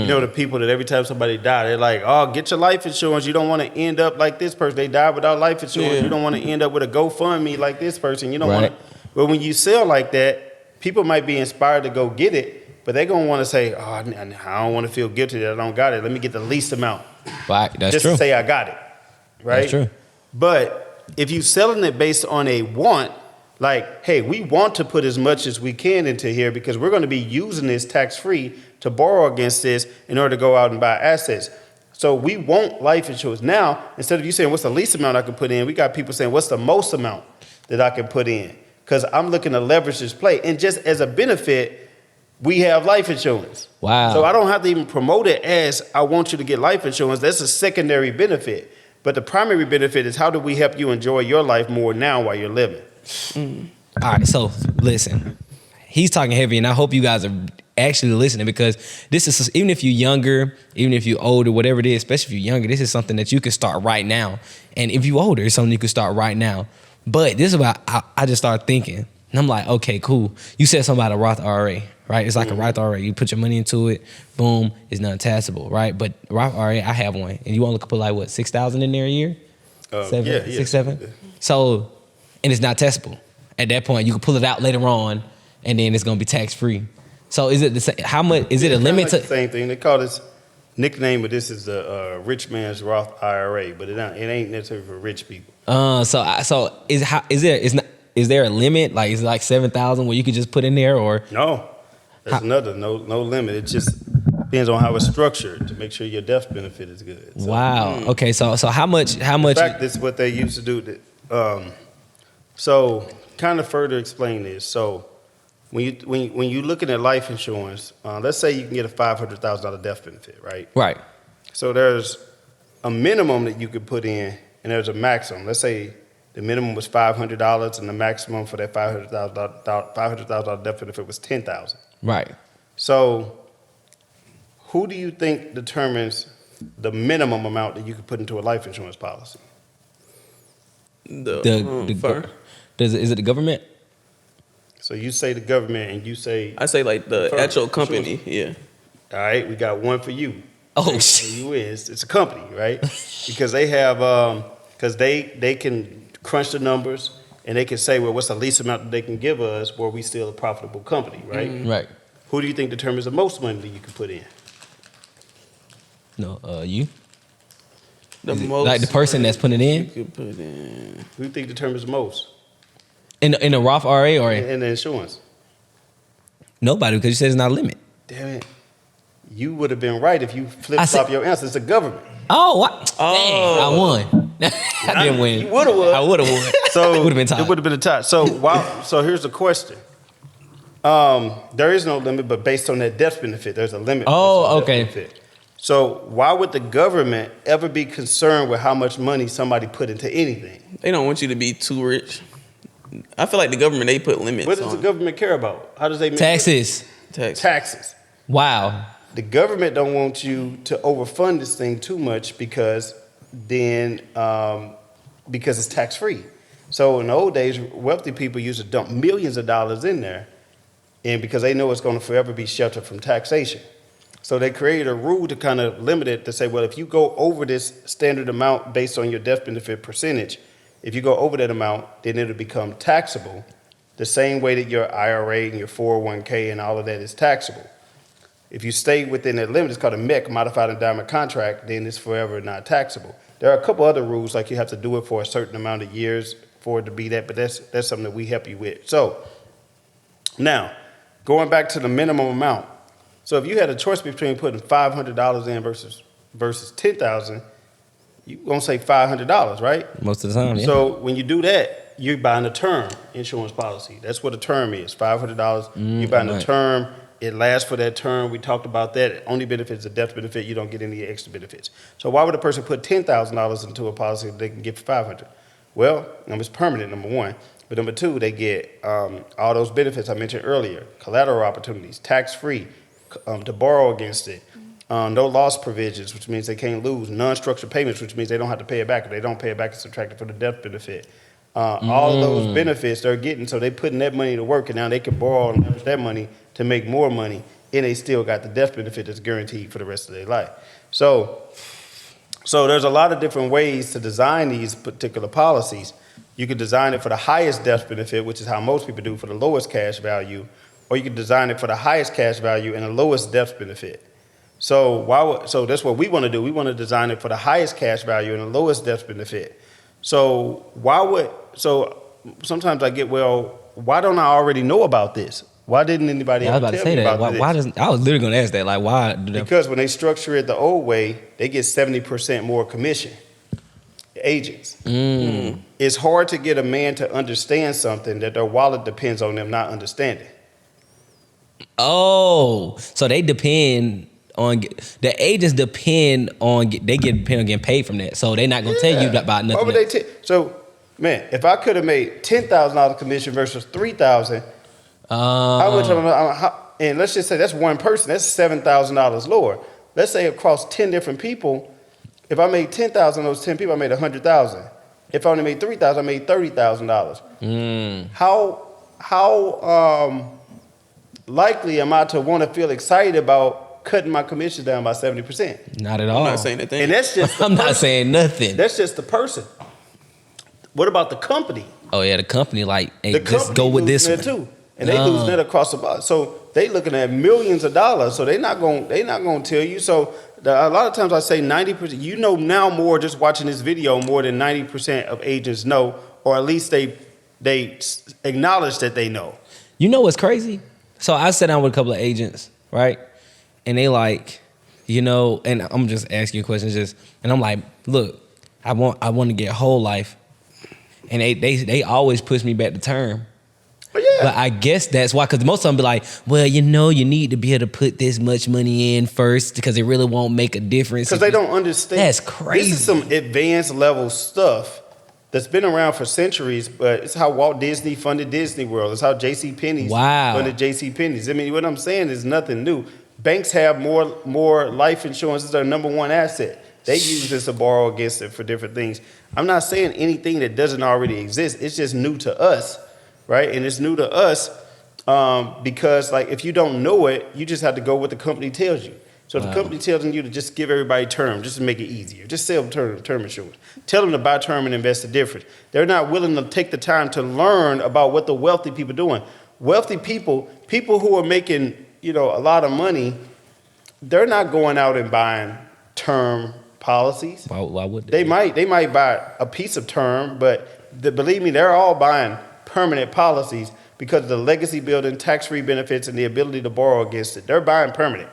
know, the people that every time somebody dies, they're like, oh, get your life insurance. You don't want to end up like this person. They died without life insurance. Yeah. You don't want to end up with a GoFundMe like this person. You don't Right. want to. But when you sell like that, people might be inspired to go get it, but they're going to want to say, oh, I don't want to feel guilty that I don't got it. Let me get the least amount. Right, that's Just true. to say I got it. Right? That's true. But if you're selling it based on a want, like, hey, we want to put as much as we can into here because we're going to be using this tax-free to borrow against this in order to go out and buy assets. So we want life insurance. Now, instead of you saying, what's the least amount I can put in, we got people saying, what's the most amount that I can put in? Because I'm looking to leverage this play. And just as a benefit, we have life insurance. Wow. So I don't have to even promote it as I want you to get life insurance. That's a secondary benefit. But the primary benefit is how do we help you enjoy your life more now while you're living? All right, so listen, he's talking heavy, and I hope you guys are actually listening because this is, even if you're younger, even if you're older, whatever it is, especially if you're younger, this is something that you can start right now. And if you're older, it's something you can start right now. But this is about, I just started thinking, and I'm like, okay, cool. You said something about a Roth IRA, right? It's like a Roth IRA. You put your money into it, boom, it's non-taxable, right? But Roth IRA, I have one, and you only could put like, what, $6,000 in there a year? Six, seven? So, and it's not taxable. At that point, you can pull it out later on, and then it's gonna be tax free. So, is it the same? How much is it a limit to? The same thing. They call this nickname of this is the rich man's Roth IRA, but it ain't necessarily for rich people. So is there a limit? Like, is it like 7,000 where you could just put in there, or No, there's no limit. It just depends on how it's structured to make sure your death benefit is good. So, wow? Okay, so how much? in fact, this is what they used to do. So, kind of further explain this. So, when you looking at life insurance, let's say you can get a $500,000 death benefit, right? Right. So there's a minimum that you could put in, and there's a maximum. Let's say the minimum was $500, and the maximum for that $500,000 death benefit was $10,000. Right. So, who do you think determines the minimum amount that you could put into a life insurance policy? Is it the government? So you say the government, and you say I say like the firm, actual company. Yeah. All right, we got one for you. Oh So shit. you is it's a company, right? Because they have because they can crunch the numbers and they can say, well, what's the least amount that they can give us where we still a profitable company, right? Right. Who do you think determines the most money that you can put in? No, you. The Is it most like the person that's putting it you in could put in. Who do you think determines the most in a Roth IRA or in the insurance? nobody, because you said it's not a limit. Damn it. You would have been right if you flip-flop your answer. It's the government. Oh, what? Dang, I won. I didn't win. You would have won. I would have won. So it would have been tied. It would have been a tie. So so here's the question. There is no limit, but based on that death benefit, there's a limit. Oh, based on okay. death benefit. So why would the government ever be concerned with how much money somebody put into anything? They don't want you to be too rich. I feel like the government, they put limits What does on the government care about? How does they make Taxes. Taxes. Wow. The government don't want you to overfund this thing too much because then because it's tax free. So in the old days, wealthy people used to dump millions of dollars in there, and because they know it's going to forever be sheltered from taxation. So they created a rule to kind of limit it to say, well, if you go over this standard amount based on your death benefit percentage, if you go over that amount, then it'll become taxable the same way that your IRA and your 401k and all of that is taxable. If you stay within that limit, it's called a MEC, modified endowment contract, then it's forever not taxable. There are a couple other rules, like you have to do it for a certain amount of years for it to be that, but that's something that we help you with. So now, going back to the minimum amount. So if you had a choice between putting $500 in versus $10,000, you're going to say $500, right? Most of the time, yeah. So when you do that, you're buying a term insurance policy. That's what a term is. $500. You're buying a term. It lasts for that term. We talked about that. It only benefits the death benefit. You don't get any extra benefits. So why would a person put $10,000 into a policy that they can get for $500? Well, it's permanent, number one. But number two, they get all those benefits I mentioned earlier: collateral opportunities, tax-free, to borrow against it, no loss provisions, which means they can't lose, non-structured payments, which means they don't have to pay it back. If they don't pay it back, it's subtracted from the death benefit. All of those benefits they're getting, so they're putting that money to work, and now they can borrow and leverage that money to make more money, and they still got the death benefit that's guaranteed for the rest of their life. So there's a lot of different ways to design these particular policies. You could design it for the highest death benefit, which is how most people do, for the lowest cash value, or you could design it for the highest cash value and the lowest death benefit. So that's what we want to do. We want to design it for the highest cash value and the lowest death benefit. So sometimes I get, well, why don't I already know about this? Why didn't anybody ever tell me about this? Why doesn't I was literally going to ask that, like, why? Because when they structure it the old way, they get 70% more commission. Agents. It's hard to get a man to understand something that their wallet depends on them not understanding. Oh, so they depend on the agents depend on getting paid from that. So they're not gonna tell you about nothing. Why would they so, man, if I could have made $10,000 commission versus $3,000, how much? And let's just say that's one person. That's $7,000 lower. Let's say across 10 different people, if I made 10,000 of those 10 people, I made 100,000. If I only made 3,000, I made $30,000. How likely am I to want to feel excited about cutting my commissions down by 70%? Not at all. I'm not saying anything. And that's just I'm not saying nothing. That's just the person. What about the company? Oh yeah, the company hey, The just company go with this one too, and they lose that across the board. So they looking at millions of dollars. So they're not going to tell you. So a lot of times I say 90%. You know now more just watching this video more than 90% of agents know, or at least they acknowledge that they know. You know what's crazy? So I sat down with a couple of agents, right? And they like, and I'm just asking you questions, and I'm like, look, I want to get whole life, and they always push me back to term. But yeah. But I guess that's why, because most of them be like, well, you need to be able to put this much money in first because it really won't make a difference. Because they don't understand. That's crazy. This is some advanced level stuff that's been around for centuries, but it's how Walt Disney funded Disney World. It's how JCPenney's funded JCPenney's. I mean, what I'm saying is nothing new. Banks have more life insurance as their number one asset. They use this to borrow against it for different things. I'm not saying anything that doesn't already exist. It's just new to us, right? And it's new to us because, if you don't know it, you just have to go what the company tells you. So if the company tells you to just give everybody term, just to make it easier, just sell term insurance. Tell them to buy term and invest the difference. They're not willing to take the time to learn about what the wealthy people are doing. Wealthy people who are making, a lot of money, they're not going out and buying term policies. Why would they? They might buy a piece of term, but believe me, they're all buying permanent policies because of the legacy building, tax-free benefits, and the ability to borrow against it. They're buying permanent.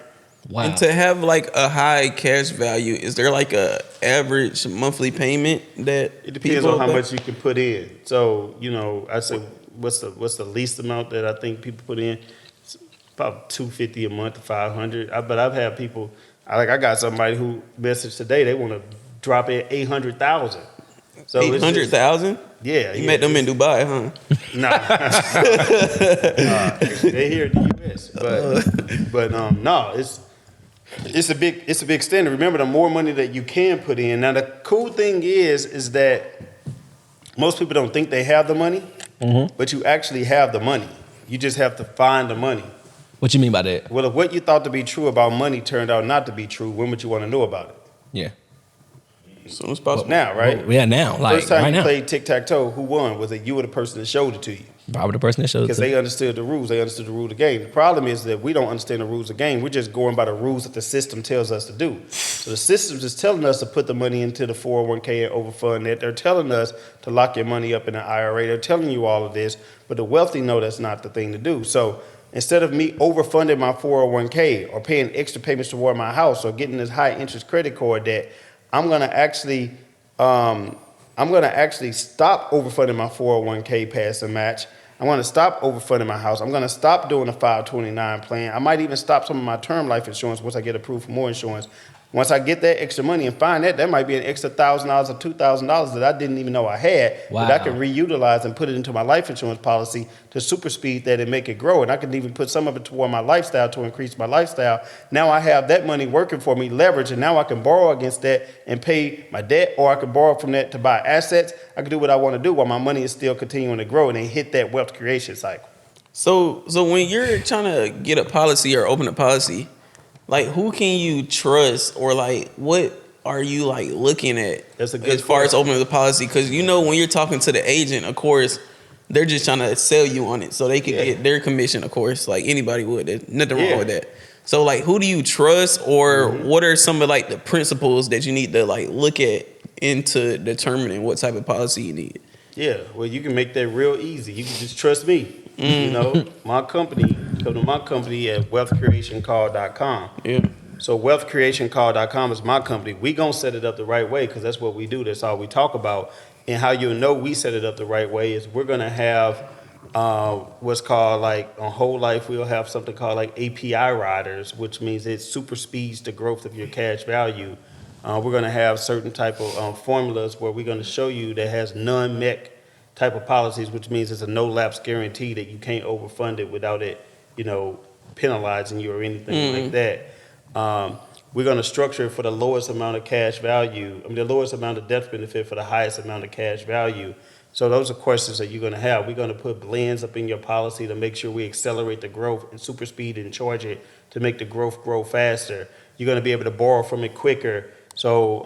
Wow. And to have a high cash value, is there a average monthly payment that it depends on how much you can put in? So, I say what's the least amount that I think people put in? It's about $250 a month to $500. But I've had people I got somebody who messaged today, they want to drop it $800,000. So 800,000? Yeah. You met them in Dubai, huh? Nah. They here in the US. But no, it's a big standard. Remember, the more money that you can put in. Now, the cool thing is that most people don't think they have the money, but you actually have the money. You just have to find the money. What you mean by that? Well, if what you thought to be true about money turned out not to be true, when would you want to know about it? Yeah. As soon as possible. Now, right? Yeah, now. First time right you now. played tic-tac-toe, who won? Was it you or the person that showed it to you? Probably the person that showed it Because to they understood the rules. They understood the rule of the game. The problem is that we don't understand the rules of the game. We're just going by the rules that the system tells us to do. So the system is telling us to put the money into the 401k and overfund it. They're telling us to lock your money up in an IRA. They're telling you all of this. But the wealthy know that's not the thing to do. So instead of me overfunding my 401k or paying extra payments toward my house or getting this high interest credit card debt, I'm going to actually I'm going to actually stop overfunding my 401k pass and match. I'm going to stop overfunding my house. I'm going to stop doing a 529 plan. I might even stop some of my term life insurance once I get approved for more insurance. Once I get that extra money and find that might be an extra $1,000 or $2,000 that I didn't even know I had, Wow. that I can reutilize and put it into my life insurance policy to super speed that and make it grow. And I can even put some of it toward my lifestyle to increase my lifestyle. Now I have that money working for me, leverage, and now I can borrow against that and pay my debt, or I can borrow from that to buy assets. I can do what I want to do while my money is still continuing to grow and then hit that wealth creation cycle. So when you're trying to get a policy or open a policy, like, who can you trust, or like, what are you like looking at That's a good as far question. as opening the policy? Because when you're talking to the agent, of course, they're just trying to sell you on it so they can get their commission. Of course, like anybody would. There's nothing wrong with that. So like, who do you trust, or what are some of like the principles that you need to like look at into determining what type of policy you need? Yeah, well, you can make that real easy. You can just trust me. You know, my company, come to my company at wealthcreationcall.com. Yeah. So wealthcreationcall.com is my company. We gonna set it up the right way because that's what we do. That's all we talk about. And how you'll know we set it up the right way is we're gonna have what's called, like, on Whole Life, we'll have something called like API riders, which means it super speeds the growth of your cash value. We're gonna have certain type of formulas where we're gonna show you that has non-MEC type of policies, which means it's a no lapse guarantee that you can't overfund it without it, penalizing you or anything like that. We're going to structure it for the lowest amount of cash value, the lowest amount of death benefit for the highest amount of cash value. So those are questions that you're going to have. We're going to put blends up in your policy to make sure we accelerate the growth and super speed and charge it to make the growth grow faster. You're going to be able to borrow from it quicker. So,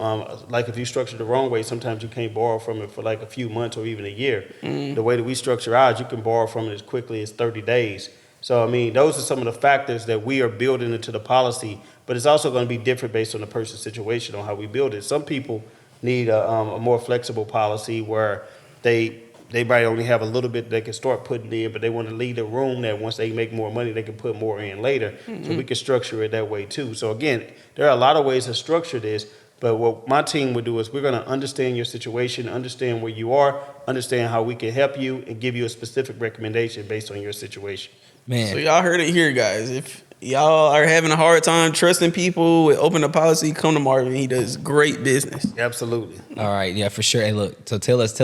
like, if you structure the wrong way, sometimes you can't borrow from it for like a few months or even a year. The way that we structure ours, you can borrow from it as quickly as 30 days. So, I mean, those are some of the factors that we are building into the policy, but it's also going to be different based on the person's situation on how we build it. Some people need a more flexible policy where they might only have a little bit they can start putting in, but they want to leave the room that once they make more money, they can put more in later. So we can structure it that way too. So again, there are a lot of ways to structure this, but what my team would do is we're going to understand your situation, understand where you are, understand how we can help you, and give you a specific recommendation based on your situation. Man. So y'all heard it here, guys. If y'all are having a hard time trusting people with open a policy, come to Marvin. He does great business. Absolutely. All right, yeah, for sure. Hey, look, so tell us.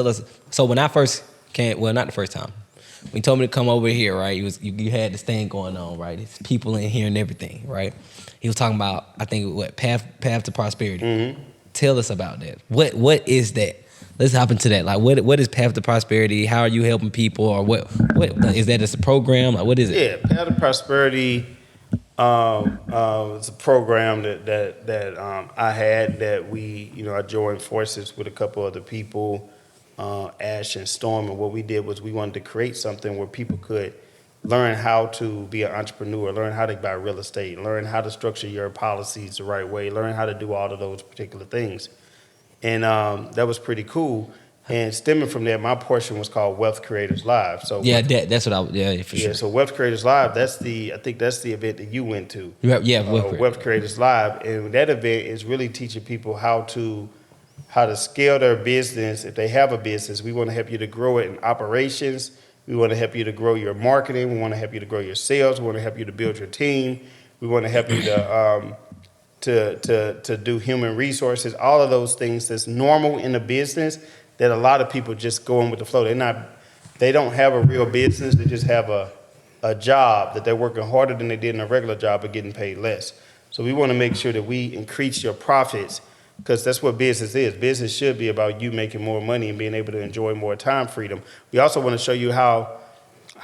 So when I first came, well, not the first time, when you told me to come over here, right? You had this thing going on, right? It's people in here and everything, right? He was talking about, I think, path to prosperity. Tell us about that. What is that? Let's hop into that. Like, what is Path to Prosperity? How are you helping people, or what is that? Just a program? Like, what is it? Yeah, Path to Prosperity. It's a program that I had that I joined forces with a couple other people, Ash and Storm, and what we did was we wanted to create something where people could learn how to be an entrepreneur, learn how to buy real estate, learn how to structure your policies the right way, learn how to do all of those particular things. And that was pretty cool. And stemming from that, my portion was called Wealth Creators Live. So That's what for sure. Yeah, so Wealth Creators Live, I think that's the event that you went to. Wealth Creators Live. And that event is really teaching people how to scale their business. If they have a business, we want to help you to grow it in operations. We want to help you to grow your marketing. We want to help you to grow your sales. We want to help you to build your team. We want to help you to do human resources, all of those things that's normal in a business that a lot of people just go in with the flow. They don't have a real business. They just have a job that they're working harder than they did in a regular job but getting paid less. So we want to make sure that we increase your profits, because that's what business is. Business should be about you making more money and being able to enjoy more time freedom. We also want to show you how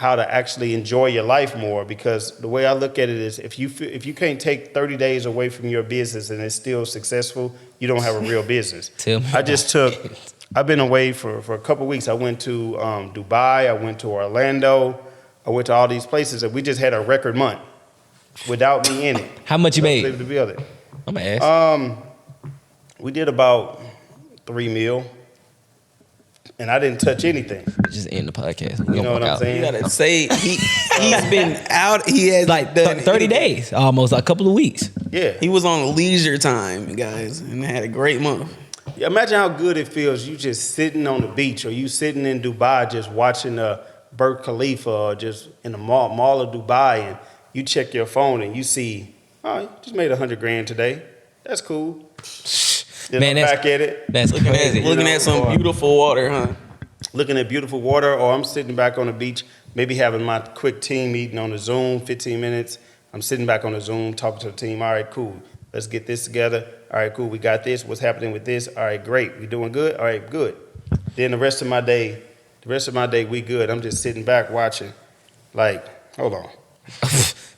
to actually enjoy your life more, because the way I look at it is if you can't take 30 days away from your business and it's still successful, you don't have a real business. I've been away for a couple of weeks. I went to Dubai, I went to Orlando, I went to all these places, and we just had a record month without me in it. How much you made? I'm gonna ask. We did about $3 million. And I didn't touch anything. Just end the podcast. You know what I'm saying? You gotta say he's been out. He has Like done 30 days, almost a couple of weeks. Yeah. He was on leisure time, guys, and had a great month. Imagine how good it feels. You just sitting on the beach, or you sitting in Dubai, just watching Burj Khalifa, or just in the mall of Dubai, and you check your phone and you see, oh, you just made $100,000 today. That's cool. Then Man, I'm back at it. That's crazy. Looking at some beautiful water, huh? Looking at beautiful water, or I'm sitting back on the beach, maybe having my quick team meeting on the Zoom, 15 minutes. I'm sitting back on the Zoom, talking to the team. All right, cool. Let's get this together. All right, cool. We got this. What's happening with this? All right, great. We doing good? All right, good. Then the rest of my day, we good. I'm just sitting back watching. Like, hold on.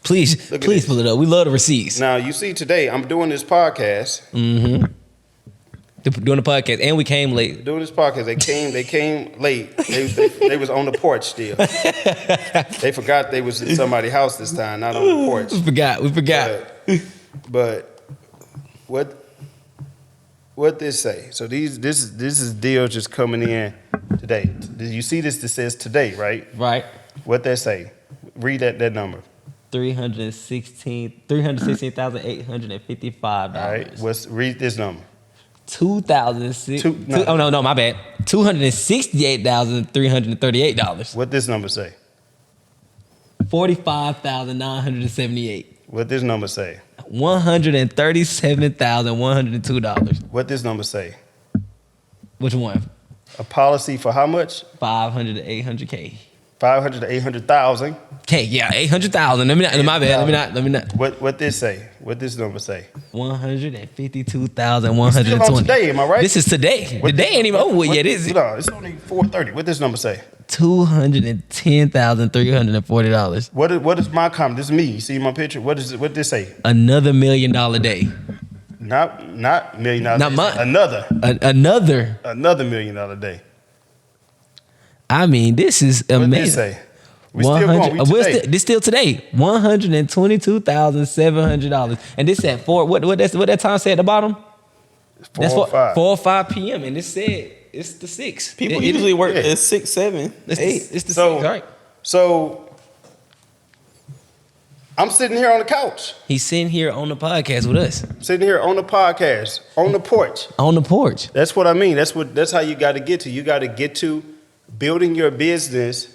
Please pull it up. We love the receipts. Now, you see today, I'm doing this podcast. Mm-hmm. Doing the podcast, and we came late. Doing this podcast, they came late. They was on the porch still. They forgot they was in somebody's house this time, not on the porch. We forgot. But what this say? So this is deal just coming in today. Did you see this? This says today, right? Right. What they say? Read that number. $316,855. All right. Read this number. 2006. Oh no, my bad. $268,338. What this number say? $45,978. What this number say? $137,102. What this number say? Which one? A policy for how much? 500 to 800K. 500 to 800,000. Okay, yeah, 800,000. Let me not. What this say? What this number say? 152,120. Today, am I right? This is today. The day ain't even over yet, is it? No, it's only 4:30. What this number say? $210,340. What is my comment? This is me. You see my picture? What this say? Another $1 million day. Not $1 million. Not mine. Another $1 million day. I mean, this is amazing. What this say? We still going. This still today. $122,700, and this at what that time said at the bottom? 4 or 5. 4 or 5 p.m. and it said it's the 6. People usually work at 6, 7, 8. It's the 6, right? So I'm sitting here on the couch. He's sitting here on the podcast with us. Sitting here on the podcast, on the porch. On the porch. That's what I mean. That's how you got to get to. You got to get to building your business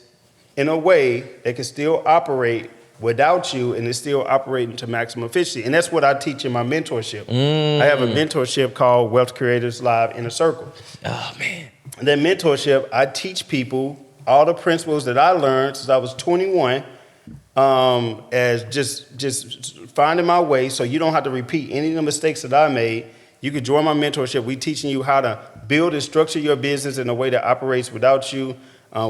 in a way that can still operate without you and it's still operating to maximum efficiency. And that's what I teach in my mentorship. I have a mentorship called Wealth Creators Live Inner Circle. Oh, man. And that mentorship, I teach people all the principles that I learned since I was 21 as just finding my way so you don't have to repeat any of the mistakes that I made. You can join my mentorship. We teaching you how to build and structure your business in a way that operates without you.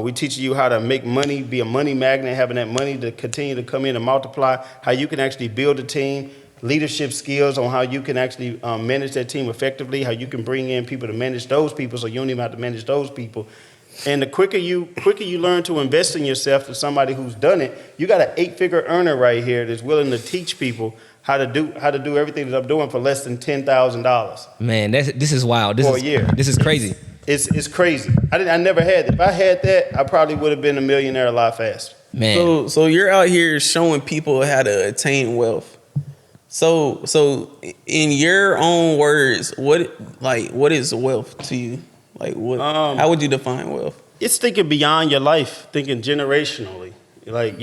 We teaching you how to make money, be a money magnet, having that money to continue to come in and multiply, how you can actually build a team, leadership skills on how you can actually manage that team effectively, how you can bring in people to manage those people so you don't even have to manage those people. And the quicker you learn to invest in yourself to somebody who's done it, you got an 8-figure earner right here that's willing to teach people how to do everything that I'm doing for less than $10,000. Man, this is wild. For a year. This is crazy. It's crazy. I never had that. If I had that, I probably would have been a millionaire a lot faster. Man. So you're out here showing people how to attain wealth. So in your own words, what is wealth to you? Like what? How would you define wealth? It's thinking beyond your life, thinking generationally. Like,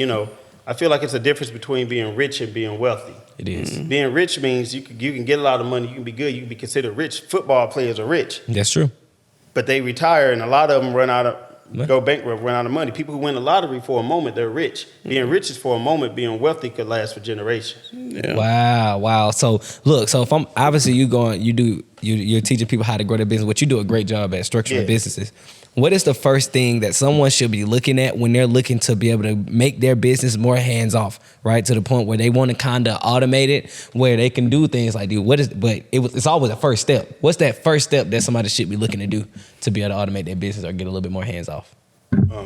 I feel like it's a difference between being rich and being wealthy. It is. Mm-hmm. Being rich means you can get a lot of money, you can be good, you can be considered rich. Football players are rich. That's true. But they retire and a lot of them go bankrupt, run out of money. People who win the lottery for a moment, they're rich. Being rich is for a moment, being wealthy could last for generations. Yeah. Wow. So look, if I'm obviously you're teaching people how to grow their business, which you do a great job at structuring businesses. What is the first thing that someone should be looking at when they're looking to be able to make their business more hands-off, right? To the point where they want to kind of automate it, where they can do things like, it's always a first step. What's that first step that somebody should be looking to do to be able to automate their business or get a little bit more hands-off?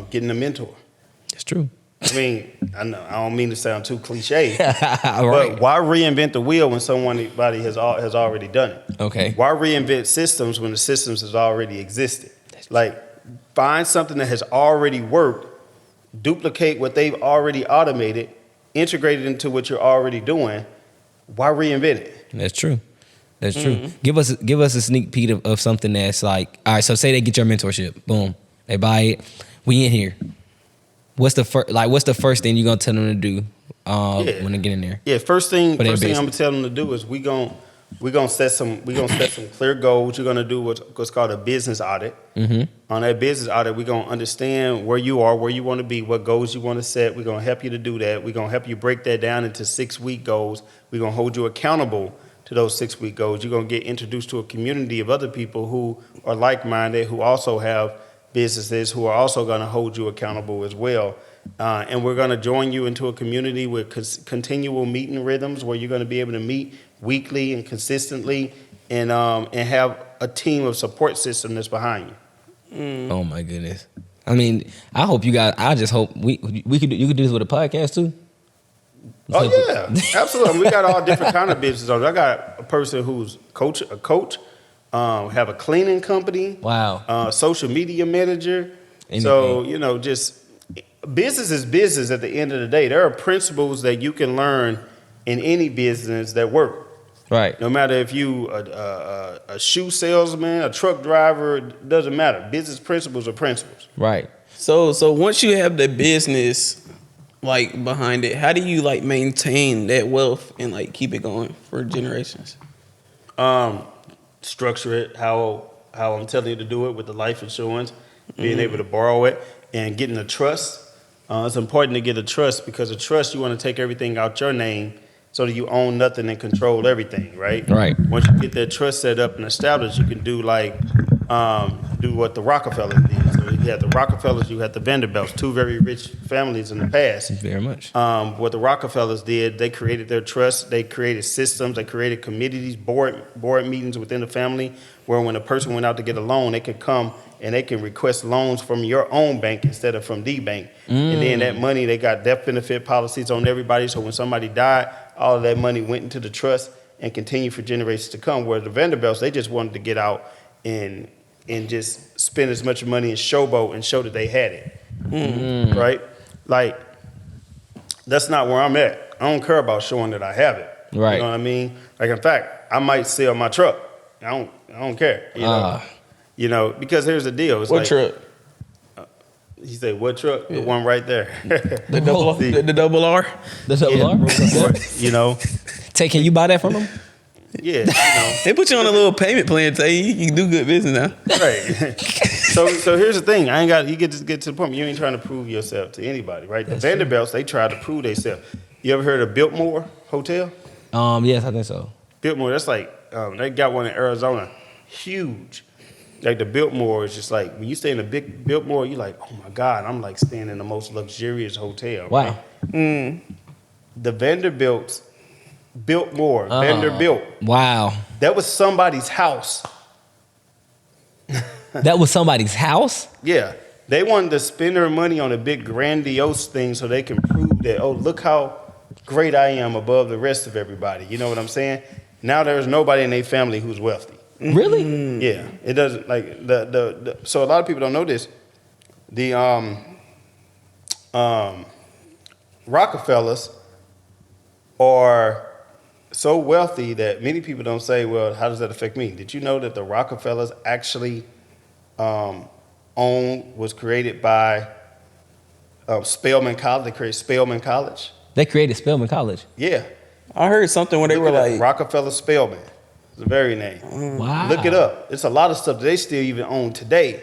Getting a mentor. That's true. I mean, I don't mean to sound too cliche, right. But why reinvent the wheel when somebody has already done it? Okay. Why reinvent systems when the systems has already existed? Like, find something that has already worked, duplicate what they've already automated, integrate it into what you're already doing. Why reinvent it? That's true. That's true. Give us a sneak peek of something that's like, all right, so say they get your mentorship. Boom. They buy it. We in here. What's the first thing you're gonna tell them to do when they get in there? Yeah, first thing I'm business. gonna tell them to do is we gonna set some clear goals. You're gonna do what's called a business audit. On that business audit, we're gonna understand where you are, where you want to be, what goals you want to set. We're gonna help you to do that. We're gonna help you break that down into 6-week goals. We're gonna hold you accountable to those 6-week goals. You're gonna get introduced to a community of other people who are like-minded, who also have businesses, who are also gonna hold you accountable as well. And we're gonna join you into a community with continual meeting rhythms where you're gonna be able to meet weekly and consistently, and have a team of support system that's behind you. Oh my goodness. I mean, I hope you guys. I just hope you could do this with a podcast too. Oh yeah, absolutely. We got all different kind of business owners. I got a person who's a coach, have a cleaning company. Wow. Social media manager. Anything. So just business is business. At the end of the day, there are principles that you can learn in any business that work. Right. No matter if you a shoe salesman, a truck driver, it doesn't matter. Business principles are principles. Right. So once you have the business like behind it, how do you like maintain that wealth and like keep it going for generations? Structure it how I'm telling you to do it with the life insurance, being able to borrow it, and getting a trust. It's important to get a trust, because a trust, you want to take everything out your name so that you own nothing and control everything, right? Right. Once you get that trust set up and established, you can do do what the Rockefellers did. So you had the Rockefellers, you had the Vanderbilts, two very rich families in the past. Very much. What the Rockefellers did, they created their trust, they created systems, they created committees, board meetings within the family, where when a person went out to get a loan, they could come and they can request loans from your own bank instead of from the bank. And then that money, they got death benefit policies on everybody. So when somebody died, all of that money went into the trust and continued for generations to come. Where the Vanderbilts, they just wanted to get out and just spend as much money and showboat and show that they had it. Right? Like, that's not where I'm at. I don't care about showing that I have it. Right. You know what I mean? Like, in fact, I might sell my truck. I don't care. Because here's the deal. It's What like, truck? He said, what truck? The one right there. The double R? The double R? Hey, can you buy that from them? Yeah. They put you on a little payment plan. Tell you can do good business now. Right. So here's the thing. You get to the point where you ain't trying to prove yourself to anybody, right? The Vanderbilts, they try to prove themselves. You ever heard of Biltmore Hotel? Yes, I think so. Biltmore, that's like, they got one in Arizona. Huge. Like the Biltmore is just like, when you stay in a big Biltmore, you're like, oh my God, I'm like staying in the most luxurious hotel. Wow. Right? The Vanderbilts, Biltmore, Vanderbilt. Wow. That was somebody's house. That was somebody's house? Yeah. They wanted to spend their money on a big grandiose thing so they can prove that, oh, look how great I am above the rest of everybody. You know what I'm saying? Now there's nobody in their family who's wealthy. Really? Yeah, it doesn't like the so a lot of people don't know this. The Rockefellers are so wealthy that many people don't say, well, how does that affect me? Did you know that the Rockefellers actually was created by Spelman College? They created Spelman College. They created Spelman College? Yeah. I heard something where they were like Rockefeller Spelman. The very name. Wow. Look it up. It's a lot of stuff that they still even own today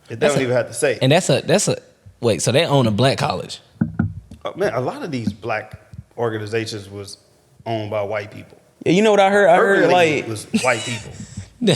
that they don't even have to say. And that's a wait, so they own a black college. Man, a lot of these black organizations was owned by white people. Yeah, you know what I heard? I heard Berkeley like was white people.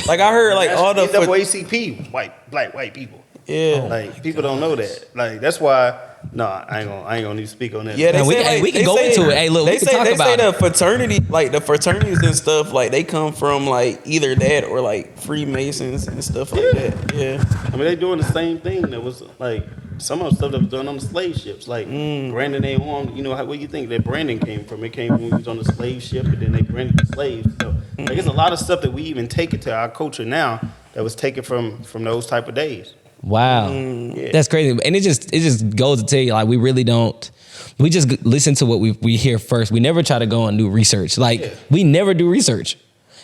like I heard like all the NAACP black white people. Yeah. Like people don't know that. Like that's why I ain't gonna need to speak on that. Yeah, we can go into it. Hey, look, we can talk about it. The fraternity, like the fraternities and stuff, like they come from like either that or like Freemasons and stuff like that. Yeah. I mean, they doing the same thing that was like some of the stuff that was done on the slave ships. Like Brandon, they on, where you think that Brandon came from? It came from when he was on the slave ship, and then they branded the slaves. So like, it's a lot of stuff that we even take it to our culture now that was taken from those type of days. Wow. Yeah. That's crazy. And it just goes to tell you, like, we just listen to what we hear first. We never try to go and do research. Like, we never do research.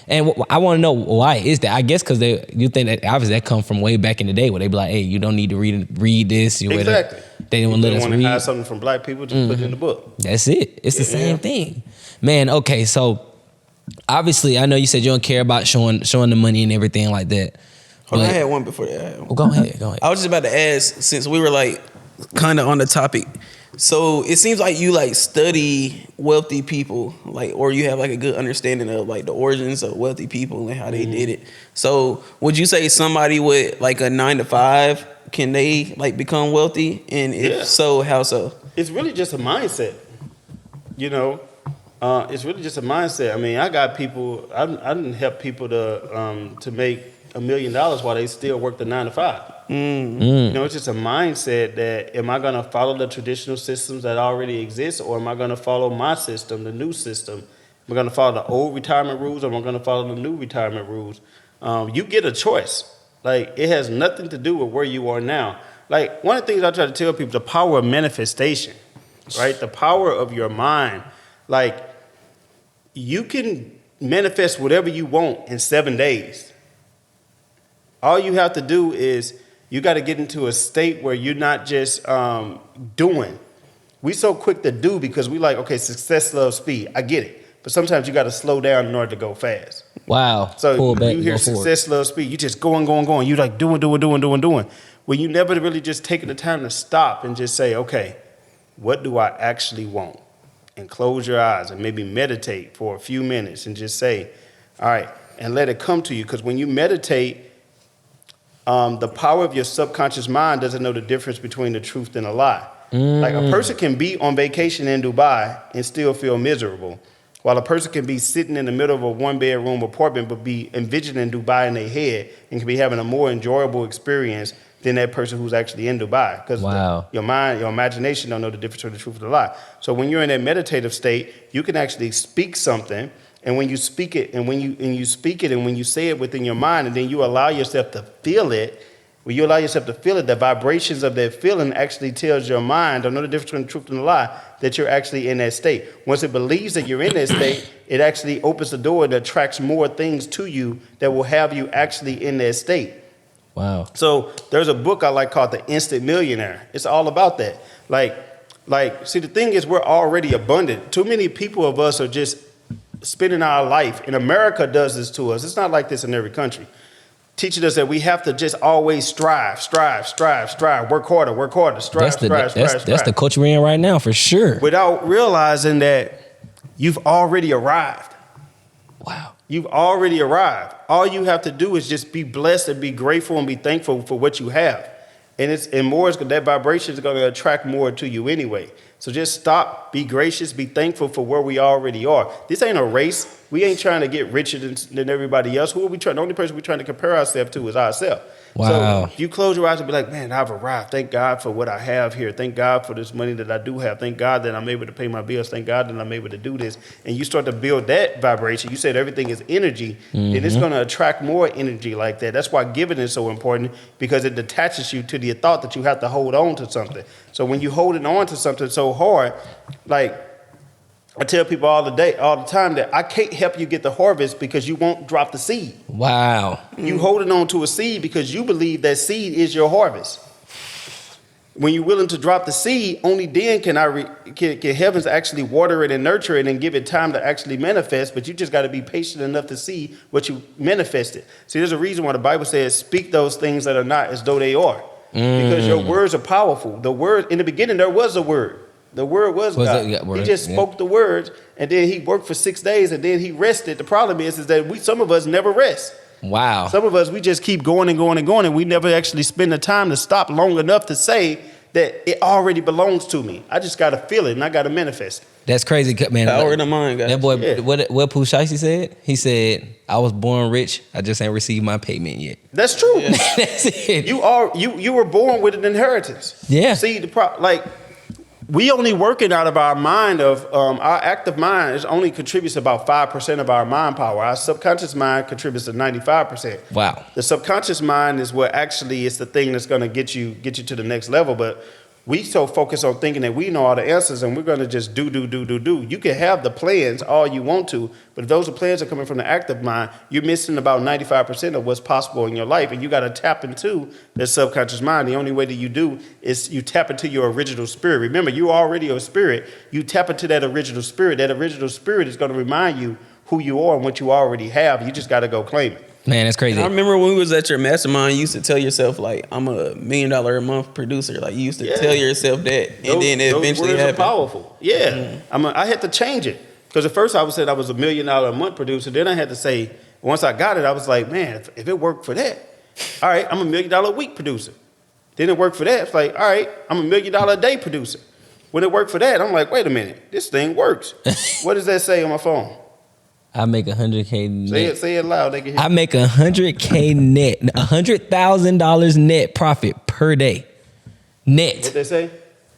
And I want to know why is that? I guess because you think that obviously that come from way back in the day where they be like, hey, you don't need to read this. Exactly. They didn't want to let us want to read. hide something from black people, just put it in the book. That's it. It's the same thing, man. Okay, so obviously I know you said you don't care about showing the money and everything like that. Hold on, I had one before that. Well, go ahead. I was just about to ask, since we were like kind of on the topic. So it seems like you like study wealthy people, like, or you have like a good understanding of like the origins of wealthy people and how they did it. So would you say somebody with like a 9-to-5, can they like become wealthy? And if so, how so? It's really just a mindset, you know. It's really just a mindset. I mean, I got people. I didn't help people to make $1 million while they still work the 9-to-5. You know, it's just a mindset that, am I going to follow the traditional systems that already exist, or am I going to follow my system, the new system? Am I going to follow the old retirement rules, or am I going to follow the new retirement rules? You get a choice. Like, it has nothing to do with where you are now. Like, one of the things I try to tell people, the power of manifestation, right? The power of your mind. Like, you can manifest whatever you want in 7 days. All you have to do is you got to get into a state where you're not just doing. We so quick to do because we like, okay, success loves speed. I get it. But sometimes you got to slow down in order to go fast. Wow. So pull back, you hear success loves speed. You just going. You like doing. Well, you never really just taking the time to stop and just say, okay, what do I actually want? And close your eyes and maybe meditate for a few minutes and just say, all right, and let it come to you. Because when you meditate, the power of your subconscious mind doesn't know the difference between the truth and a lie. Like, a person can be on vacation in Dubai and still feel miserable, while a person can be sitting in the middle of a one-bedroom apartment but be envisioning Dubai in their head and can be having a more enjoyable experience than that person who's actually in Dubai. Because your mind, your imagination don't know the difference between the truth and the lie. So when you're in that meditative state, you can actually speak something. And when you speak it, and when you speak it, and when you say it within your mind, and then you allow yourself to feel it, when you allow yourself to feel it, the vibrations of that feeling actually tells your mind, don't know the difference between the truth and the lie, that you're actually in that state. Once it believes that you're in that state, it actually opens the door and attracts more things to you that will have you actually in that state. Wow. So there's a book I like called The Instant Millionaire. It's all about that. Like, see, the thing is, we're already abundant. Too many people of us are just spending our life, and America does this to us. It's not like this in every country. Teaching us that we have to just always strive, work harder, strive. That's the culture we're in right now, for sure. Without realizing that you've already arrived. Wow. You've already arrived. All you have to do is just be blessed and be grateful and be thankful for what you have. And that vibration is going to attract more to you anyway. So just stop, be gracious, be thankful for where we already are. This ain't a race. We ain't trying to get richer than everybody else. Who are we trying? The only person we're trying to compare ourselves to is ourselves. Wow. So you close your eyes and be like, man, I've arrived. Thank God for what I have here. Thank God for this money that I do have. Thank God that I'm able to pay my bills. Thank God that I'm able to do this. And you start to build that vibration. You said everything is energy. Then it's going to attract more energy like that. That's why giving is so important, because it detaches you to the thought that you have to hold on to something. So when you holding on to something so hard, like, I tell people all the time that I can't help you get the harvest because you won't drop the seed. Wow. You holding on to a seed because you believe that seed is your harvest. When you're willing to drop the seed, only then can heavens actually water it and nurture it and give it time to actually manifest. But you just got to be patient enough to see what you manifested. See, there's a reason why the Bible says, speak those things that are not as though they are. Because your words are powerful. The word, in the beginning, there was a word. The word was God. He just spoke the words, and then he worked for 6 days, and then he rested. The problem is that some of us never rest. Wow. Some of us, we just keep going, and we never actually spend the time to stop long enough to say that it already belongs to me. I just got to feel it, and I got to manifest it. That's crazy, man. Power in the mind, guys. That boy, what Pooh Shiesty said? He said, I was born rich. I just ain't received my payment yet. That's true. That's it. You were born with an inheritance. Yeah. See, we only working out of our mind our active mind is only contributes about 5% of our mind power. Our subconscious mind contributes to 95%. Wow. The subconscious mind is what actually is the thing that's going to get you to the next level. But we so focus on thinking that we know all the answers and we're going to just do. You can have the plans all you want to, but if those plans are coming from the active mind, you're missing about 95% of what's possible in your life. And you got to tap into that subconscious mind. The only way that you do is you tap into your original spirit. Remember, you're already a spirit. You tap into that original spirit. That original spirit is going to remind you who you are and what you already have. You just got to go claim it. Man, that's crazy. I remember when we was at your mastermind, you used to tell yourself, like, I'm a $1 million a month producer. Like, you used to tell yourself that, and then it eventually happened. Those words are powerful. Yeah. I had to change it. Because at first I said I was a $1 million a month producer. Then I had to say, once I got it, I was like, man, if it worked for that, all right, I'm a $1 million a week producer. Then it worked for that. It's like, all right, I'm a $1 million a day producer. When it worked for that, I'm like, wait a minute, this thing works. What does that say on my phone? I make $100K net. Say it loud. They can hear. I make $100K net, $100,000 net profit per day. Net. What they say?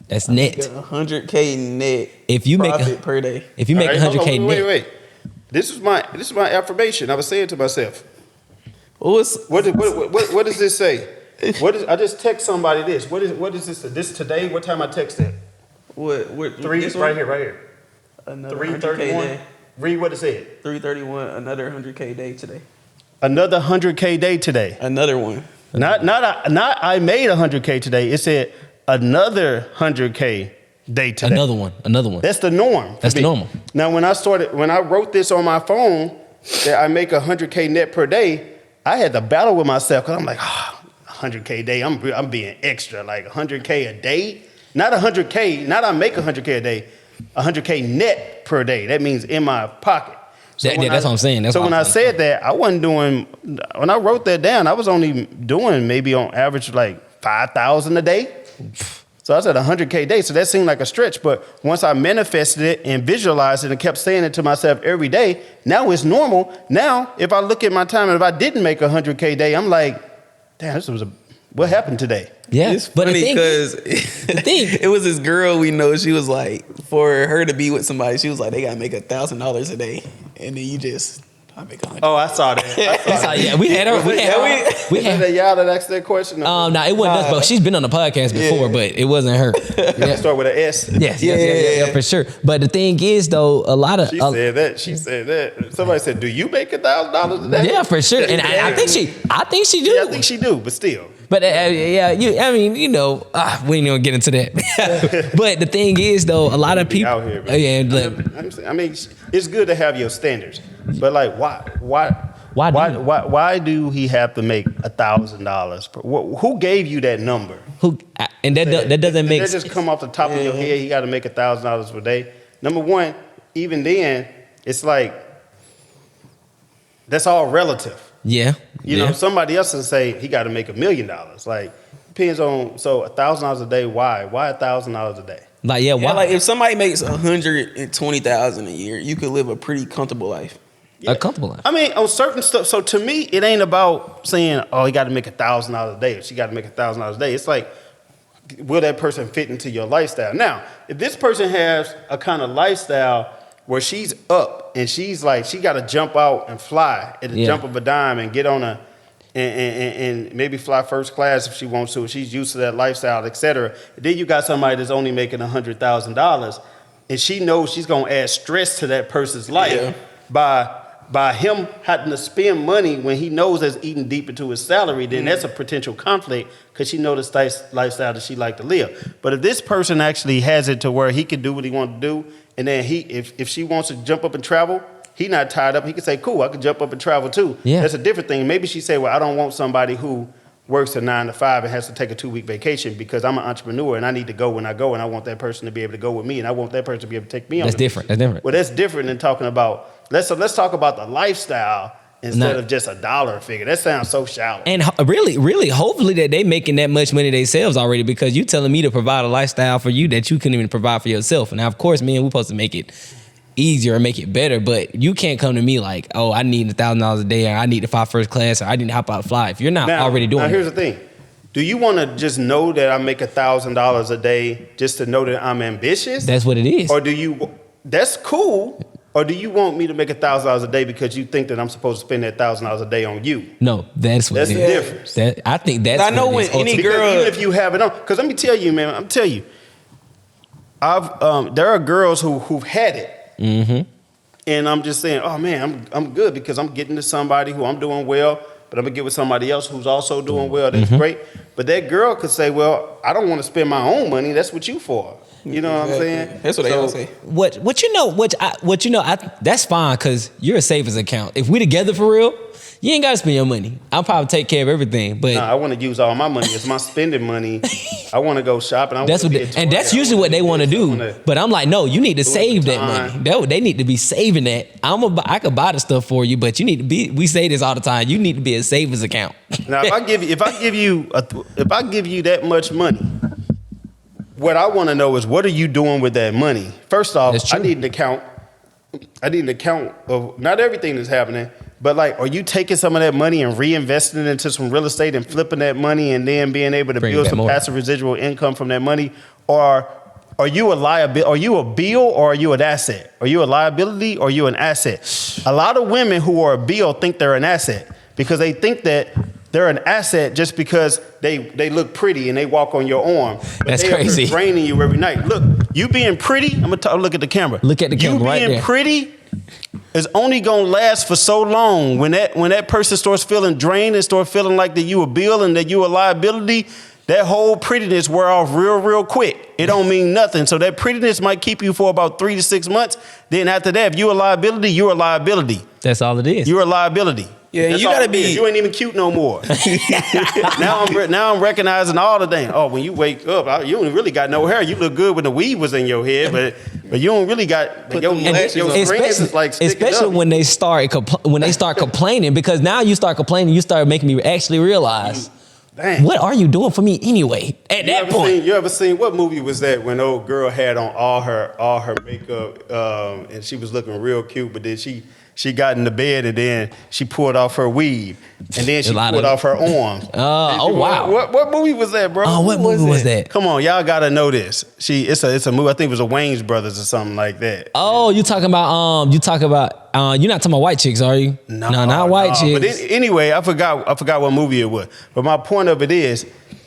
That's net. $100K net. If you make profit per day. If you make All right, 100K net. Wait. This is my affirmation. I was saying to myself. What does this say? I just text somebody this. What is this? This today? What time I text it? What? Three. Right here. Another 3:31. day. Read what it said. 3:31. Another 100K day today. Another 100K day today. Another one. Not I made 100K today. It said another 100K day today. Another one. That's the norm. That's the normal. Now when I wrote this on my phone that I make 100K net per day, I had to battle with myself because I'm like, 100K a day. I'm being extra, like 100K a day. Not 100K. Not I make 100K a day. 100K net per day. That means in my pocket. So that's what I'm saying. When I said that, I wasn't doing. When I wrote that down, I was only doing maybe on average like 5,000 a day. So I said 100K a day. So that seemed like a stretch. But once I manifested it and visualized it and kept saying it to myself every day, now it's normal. Now, if I look at my time and if I didn't make 100K a day, I'm like, damn, what happened today? Yeah, it's funny because it was this girl we know. She was like, for her to be with somebody, she was like, they gotta make $1,000 a day, and then I make 100. Oh, I saw that. Yeah, we had her. We had that y'all that asked that question. No, it wasn't us, but she's been on the podcast before, but it wasn't her. Yeah. Start with an S. Yeah, for sure. But the thing is, though, a lot of she said that. Somebody said, "Do you make $1,000 a day?" Yeah, for sure. And I think she do. Yeah, I think she do, but still. But we ain't gonna get into that. But the thing is, though, a lot of people out here. I mean, it's good to have your standards, but like, why do he have to make $1,000? Who gave you that number? And that doesn't make sense. That just come off the top of your head. He got to make $1,000 per day. Number one, even then, it's like that's all relative. Yeah. You know, somebody else will say he got to make $1 million. Like, depends on, so $1,000 a day, why? Why $1,000 a day? Like, yeah, why? Like, if somebody makes $120,000 a year, you could live a pretty comfortable life. Yeah. A comfortable life. I mean, on certain stuff. So to me, it ain't about saying, oh, he got to make $1,000 a day, or she got to make $1,000 a day. It's like, will that person fit into your lifestyle? Now, if this person has a kind of lifestyle where she's up and she's like, she got to jump out and fly at the jump of a dime and get on and maybe fly first class if she wants to. She's used to that lifestyle, etc. Then you got somebody that's only making $100,000, and she knows she's gonna add stress to that person's life by him having to spend money when he knows that's eating deep into his salary. Then that's a potential conflict because she knows the lifestyle that she like to live. But if this person actually has it to where he can do what he wants to do, and then if she wants to jump up and travel, he not tied up. He can say, cool, I can jump up and travel too. Yeah. That's a different thing. Maybe she say, well, I don't want somebody who works a 9 to 5 and has to take a 2-week vacation because I'm an entrepreneur and I need to go when I go, and I want that person to be able to go with me, and I want that person to be able to take me on. That's different. Well, that's different than talking about, let's talk about the lifestyle instead of just a dollar figure. That sounds so shallow. And really, hopefully that they making that much money themselves already, because you telling me to provide a lifestyle for you that you couldn't even provide for yourself. And now, of course, me and we supposed to make it easier and make it better, but you can't come to me like, oh, I need $1,000 a day, or I need to fly first class, or I need to hop out and fly. If you're not already doing it. Now, here's the thing. Do you want to just know that I make $1,000 a day just to know that I'm ambitious? That's what it is. Or that's cool, Or do you want me to make $1,000 a day because you think that I'm supposed to spend that $1,000 a day on you? No, that's what That's it the is. difference. I think that's I know what it when is any ultimately. Because girl- even if you have it on, because let me tell you, man, I'm telling you, there are girls who've had it, and I'm just saying, oh man, I'm good because I'm getting to somebody who I'm doing well, but I'm gonna get with somebody else who's also doing well. That's great. But that girl could say, well, I don't want to spend my own money. That's what you for. You know what I'm saying? That's what they all say. That's fine because you're a savings account. If we together for real, you ain't gotta spend your money. I'll probably take care of everything. But Nah, I want to use all my money. It's my spending money. I want to go shopping. that's what, that's usually what they want to do. But I'm like, no, you need to save that money. They need to be saving that. I could buy the stuff for you, but you need to be. We say this all the time. You need to be a savings account. Now, if I give you that much money, what I want to know is what are you doing with that money? First off, That's true. I need an account. Of not everything that's happening, but like, are you taking some of that money and reinvesting it into some real estate and flipping that money and then being able to Bring it build back some more. passive residual income from that money? Or are you a liability? Are you a bill or are you an asset? Are you a liability or are you an asset? A lot of women who are a bill think they're an asset because they think that they're an asset just because they look pretty and they walk on your arm. But That's they are crazy. draining you every night. Look, you being pretty, I'm gonna look at the camera. Look at the camera right You being there. pretty is only gonna last for so long. When that person starts feeling drained and start feeling like that you a bill and that you a liability, that whole prettiness wear off real quick. It don't mean nothing. So that prettiness might keep you for about 3 to 6 months. Then after that, if you a liability, you're a liability. That's all it is. You're a liability. Yeah, That's you all gotta it is. be- You ain't even cute no more. now I'm recognizing all the things. Oh, when you wake up, you don't really got no hair. You look good when the weave was in your head, but you don't really got. Put Your them lashes on. strands is like sticking especially up. when they start complaining, because now you start complaining, you start making me actually realize, Dang. what are you doing for me anyway? At that point, You ever seen what movie was that when old girl had on all her makeup and she was looking real cute, but then she got in the bed and then she pulled off her weave and then she pulled off her arm. Wow. What movie was that, bro? What movie was that? Come on, y'all gotta know this. It's a movie. I think it was a Wayne's Brothers or something like that. Oh, you talking about you're not talking about white chicks, are you? No, not white chicks. But anyway, I forgot what movie it was. But my point of it is,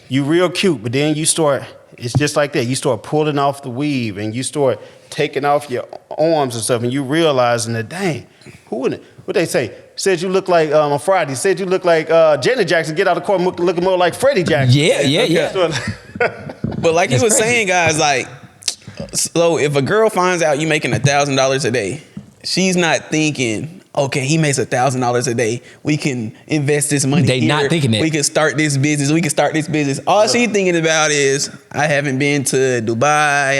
you real cute, but then you start. It's just like that. You start pulling off the weave and you start taking off your arms and stuff, and you realizing that, dang, what they say? Said you look like on Friday. Said you look like Janet Jackson. Get out of the car, looking more like Freddie Jackson. Yeah. But like you That's was crazy. saying, guys, like, so if a girl finds out you making $1,000 a day, she's not thinking, okay, he makes $1,000 a day. We can invest this money. They here. not thinking that. We can start this business. All she thinking about is, I haven't been to Dubai.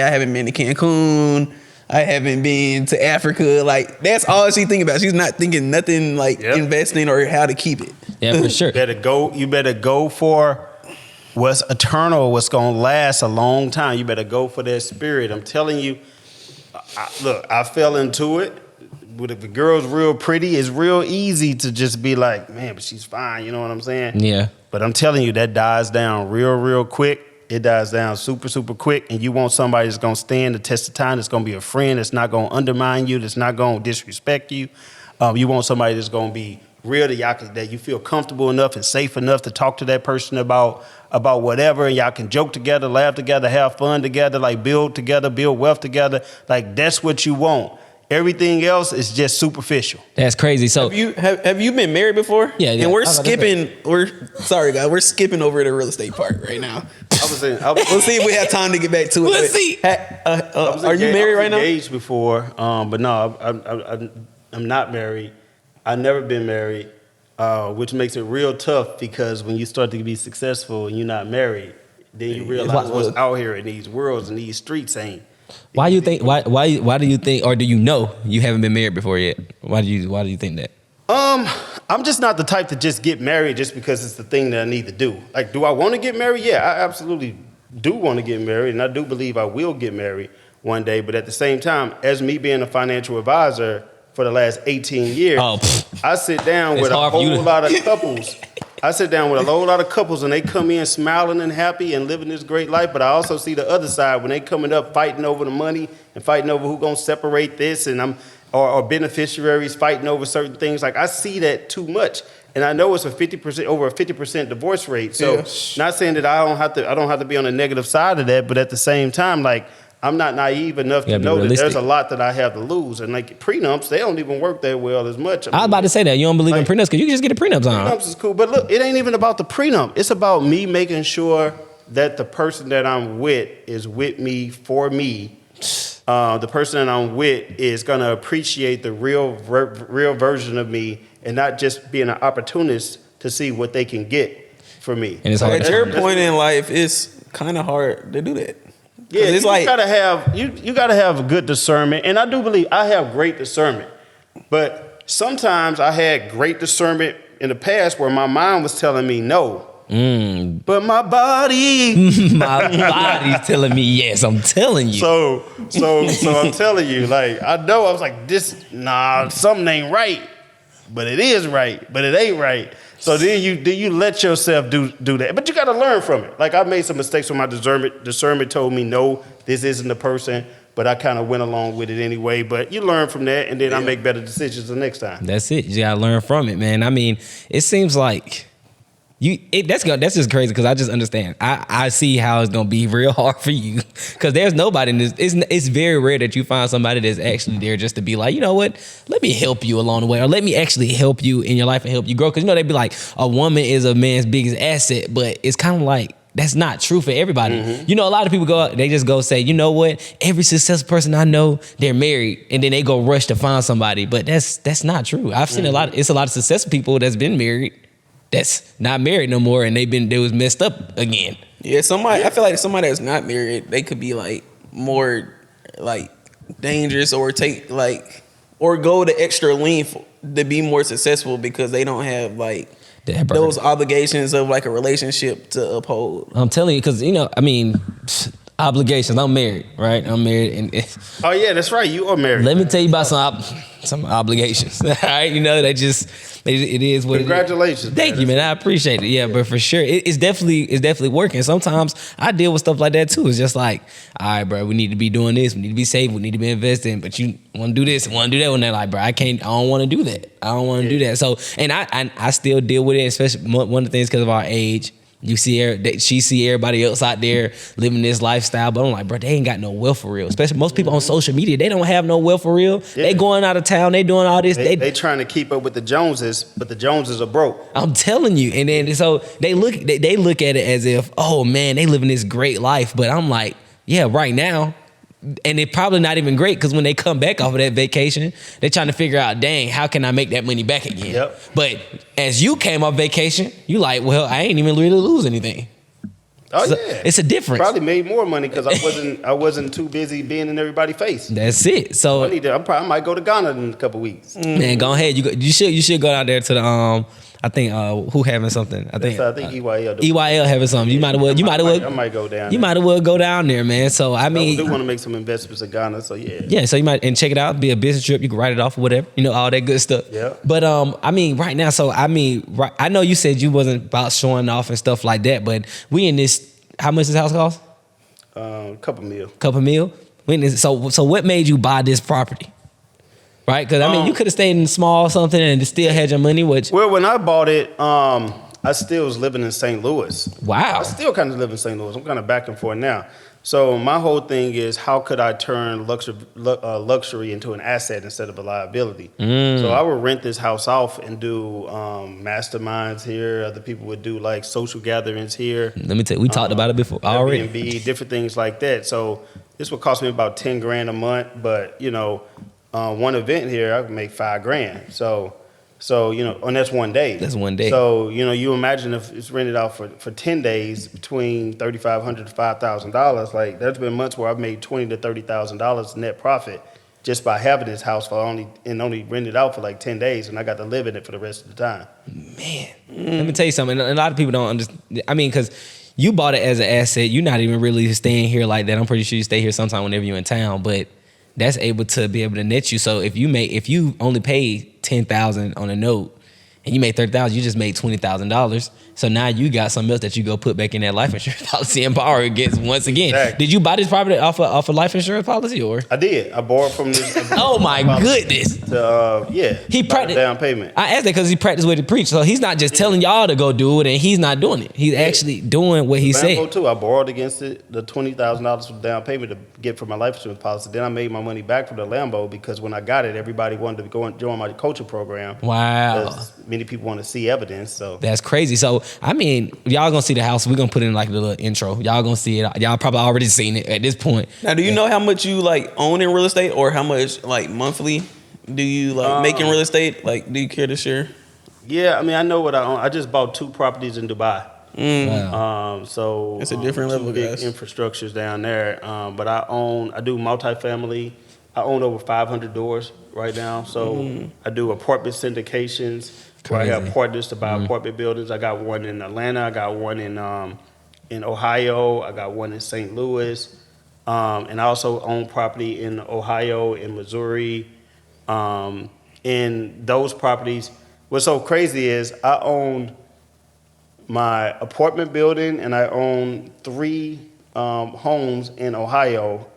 I haven't been to Cancun. I haven't been to Africa. Like, that's all she thinking about. She's not thinking nothing like investing or how to keep it. Yeah, for sure. You better go for what's eternal, what's gonna last a long time. You better go for that spirit. I'm telling you. I fell into it. But if the girl's real pretty, it's real easy to just be like, man, but she's fine. You know what I'm saying? Yeah. But I'm telling you, that dies down real quick. It dies down super quick. And you want somebody that's going to stand the test of time, that's going to be a friend, that's not going to undermine you, that's not going to disrespect you. You want somebody that's going to be real, that you feel comfortable enough and safe enough to talk to that person about whatever, and y'all can joke together, laugh together, have fun together, like build wealth together. Like, that's what you want. Everything else is just superficial. That's crazy. So Have you been married before? Yeah. And we're skipping over the real estate part right now. We'll see if we have time to get back to it. Let's see. Are you married right now? I was engaged before, but no, I'm not married. I've never been married, which makes it real tough because when you start to be successful and you're not married, then you realize what's out here in these worlds and these streets ain't. why do you think, or do you know you haven't been married before yet? Why do you think that? I'm just not the type to just get married just because it's the thing that I need to do. Like, do I want to get married? Yeah, I absolutely do want to get married, and I do believe I will get married one day. But at the same time, as me being a financial advisor for the last 18 years, I sit down with a whole lot of couples. I sit down with a whole lot of couples, and they come in smiling and happy and living this great life. But I also see the other side when they coming up fighting over the money and fighting over who's gonna separate this. And or beneficiaries fighting over certain things. Like I see that too much. And I know it's over a 50% divorce rate. So not saying that I don't have to be on the negative side of that, but at the same time, like I'm not naive enough to know that there's a lot that I have to lose. And like prenups, they don't even work that well as much. I was about to say that. You don't believe in prenups because you can just get the prenups on. Prenups is cool. But look, it ain't even about the prenup. It's about me making sure that the person that I'm with is with me for me. The person that I'm with is going to appreciate the real version of me and not just being an opportunist to see what they can get from me. And it's hard. At your point in life, it's kind of hard to do that. Yeah, you gotta have a good discernment, and I do believe I have great discernment. But sometimes I had great discernment in the past where my mind was telling me no. But my body's telling me yes. I'm telling you. So I'm telling you, like I know I was like something ain't right, but it is right, but it ain't right. So then you let yourself do that, but you got to learn from it. Like I made some mistakes when my discernment told me no, this isn't the person, but I kind of went along with it anyway. But you learn from that, and then I make better decisions the next time. That's it. You got to learn from it, man. I mean, it seems like. That's just crazy because I just understand. I see how it's gonna be real hard for you because there's nobody in this. It's very rare that you find somebody that's actually there just to be like, you know what, let me help you along the way, or let me actually help you in your life and help you grow. Because they'd be like, a woman is a man's biggest asset, but it's kind of like that's not true for everybody. Mm-hmm. A lot of people go out, they just go say, you know what, every successful person I know, they're married, and then they go rush to find somebody, but that's not true. I've seen a lot of successful people that's been married. That's not married no more, and they was messed up again. Yeah, I feel like somebody that's not married, they could be like more like dangerous or go the extra length to be more successful because they don't have like those obligations of like a relationship to uphold. I'm telling you, because obligations. I'm married, right? I'm married, and oh yeah, that's right. You are married. Let me tell you about some obligations. All right, it is what. Congratulations. Thank you, man. I appreciate it. Yeah, but for sure, it's definitely working. Sometimes I deal with stuff like that too. It's just like, all right, bro, we need to be doing this. We need to be saving. We need to be investing. But you want to do this, want to do that. When they're like, bro, I don't want to do that. I don't want to do that. So, and I still deal with it, especially one of the things because of our age. You see her, she see everybody else out there living this lifestyle, but I'm like, bro, they ain't got no wealth for real. Especially most people on social media, they don't have no wealth for real. Yeah. They going out of town, they doing all this. They trying to keep up with the Joneses, but the Joneses are broke. I'm telling you. And then so they look at it as if, oh man, they living this great life. But I'm like, yeah, right now. And it's probably not even great because when they come back off of that vacation, they're trying to figure out, dang, how can I make that money back again? Yep. But as you came off vacation, you like, well, I ain't even really lose anything. Oh so yeah, it's a difference. Probably made more money because I wasn't too busy being in everybody's face. That's it. So I might go to Ghana in a couple weeks. Man, go ahead. You should go out there to the I think who having something. I think EYL. EYL having something. You might as well. I might go down. You might as well go down there, man. So I mean, I do want to make some investments in Ghana. So yeah. Yeah. So you might and check it out. Be a business trip. You can write it off or whatever. All that good stuff. Yeah. But right now. So I know you said you wasn't about showing off and stuff like that. But we in this. How much this house cost? Couple mil. So what made you buy this property? Right, because you could have stayed in small something and still had your money. Well, when I bought it, I still was living in St. Louis. Wow. I still kind of live in St. Louis. I'm kind of back and forth now. So my whole thing is, how could I turn luxury into an asset instead of a liability? So I would rent this house off and do masterminds here. Other people would do like social gatherings here. Let me tell you, we talked about it before already. Airbnb, different things like that. So this would cost me about $10,000 a month, but one event here I could make $5,000. So and that's one day. That's one day. So you imagine if it's rented out for 10 days between $3,500 to $5,000. Like there's been months where I've made $20,000 to $30,000 net profit just by having this house only rented out for like 10 days, and I got to live in it for the rest of the time. Man, let me tell you something. A lot of people don't understand. because you bought it as an asset. You're not even really staying here like that. I'm pretty sure you stay here sometime whenever you're in town, but that's able to net you. So if you only pay $10,000 on a note, and you made $30,000, you just made $20,000. So now you got something else that you go put back in that life insurance policy and borrow against once again. Exactly. Did you buy this property off a life insurance policy or? I did. I borrowed from this. Oh my goodness. He practiced down payment. I asked that because he practiced what he preached. So he's not just telling y'all to go do it and he's not doing it. He's actually doing what he said. Too. I borrowed against it, the $20,000 for down payment to get for my life insurance policy. Then I made my money back from the Lambo because when I got it, everybody wanted to go and join my coaching program. Wow. Many people want to see evidence. So that's crazy. So I mean, y'all gonna see the house. We're gonna put in like a little intro. Y'all gonna see it. Y'all probably already seen it at this point. Now, do you know how much you like own in real estate, or how much like monthly do you like make in real estate? Like, do you care to share? Yeah, I mean, I know what I own. I just bought 2 properties in Dubai. Wow. So it's a different level, big guys. Infrastructures down there. But I do multifamily. I own over 500 doors right now. So I do apartment syndications. Where I have partners to buy apartment buildings. I got one in Atlanta. I got one in Ohio. I got one in St. Louis. And I also own property in Ohio, in Missouri. In those properties, what's so crazy is I own my apartment building and I own 3 homes in Ohio.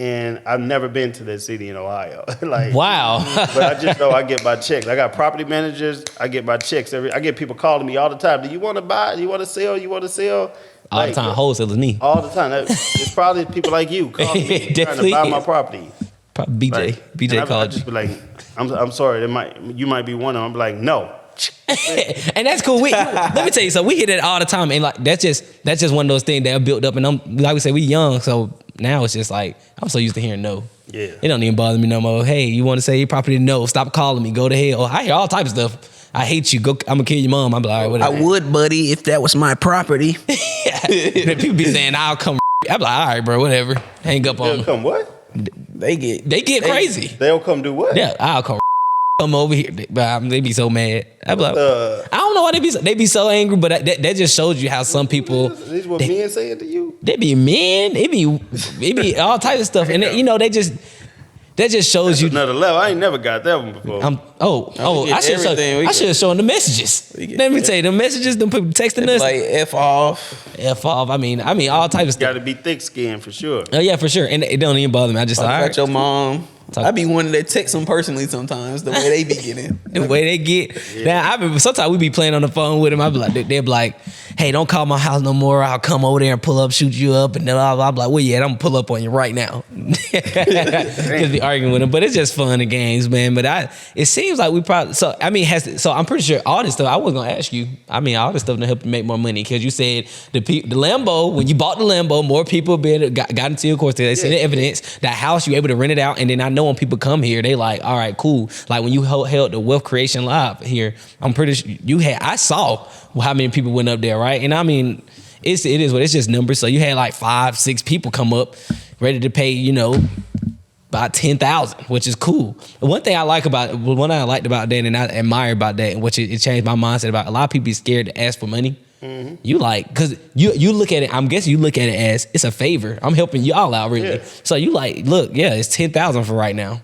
And I've never been to that city in Ohio. Wow. But I just know I get my checks. I got property managers. I get my checks. I get people calling me all the time. Do you want to buy? Do you want to sell? You want to sell? All the time. Wholesale is me. All the time. It's probably people like you calling me trying to buy my property. Probably BJ called I just be like, I'm sorry. You might be one of them. I'm like, no. And that's cool. Let me tell you, so we hear that all the time, and like that's just one of those things that are built up. And like we say, we young, so now it's just like I'm so used to hearing no. Yeah, it don't even bother me no more. Hey, you want to say your property? No, stop calling me. Go to hell. I hear all types of stuff. I hate you. Go. I'm gonna kill your mom. I'm like, all right, whatever. I would, buddy, if that was my property. People be saying I'll come. I'm like, all right, bro, whatever. Hang up on. They'll come what? They get crazy. They'll come do what? Yeah, I'll come over here. They be so mad. I be like, I don't know why they be so angry, but that just shows you how some people. This is what men saying to you. They be men. It be all types of stuff, and that just shows you another level. I ain't never got that one before. I should have shown the messages. Let me tell you, the messages, them people texting us like F off. I mean all types of stuff. Got to be thick skinned for sure. Oh yeah, for sure, and it don't even bother me. I just about your mom. I be wanting to text them personally sometimes, the way they be getting. The way they get. Yeah. Now, sometimes we be playing on the phone with them. I be like, they'll be like, hey, don't call my house no more. I'll come over there and pull up, shoot you up. And then I'll be like, well, yeah, I'm going to pull up on you right now. Just be arguing with them. But it's just fun and games, man. But it seems like we probably, so I'm pretty sure all this stuff, I was going to ask you, all this stuff to help you make more money. Because you said the Lambo, when you bought the Lambo, more people got into your course. They see the evidence. That house, you able to rent it out. And then I know when people come here, they like, all right, cool. Like when you held the Wealth Creation Live here, I'm pretty sure I saw how many people went up there, right? And I mean, it is what it's just numbers. So you had like 5-6 people come up ready to pay, about $10,000, which is cool. One thing I liked about that, and I admire about that, which it changed my mindset about, a lot of people be scared to ask for money. Mm-hmm. You like, because you look at it, I'm guessing you look at it as it's a favor. I'm helping y'all out, really. Yeah. So you like, look, yeah, it's $10,000 for right now.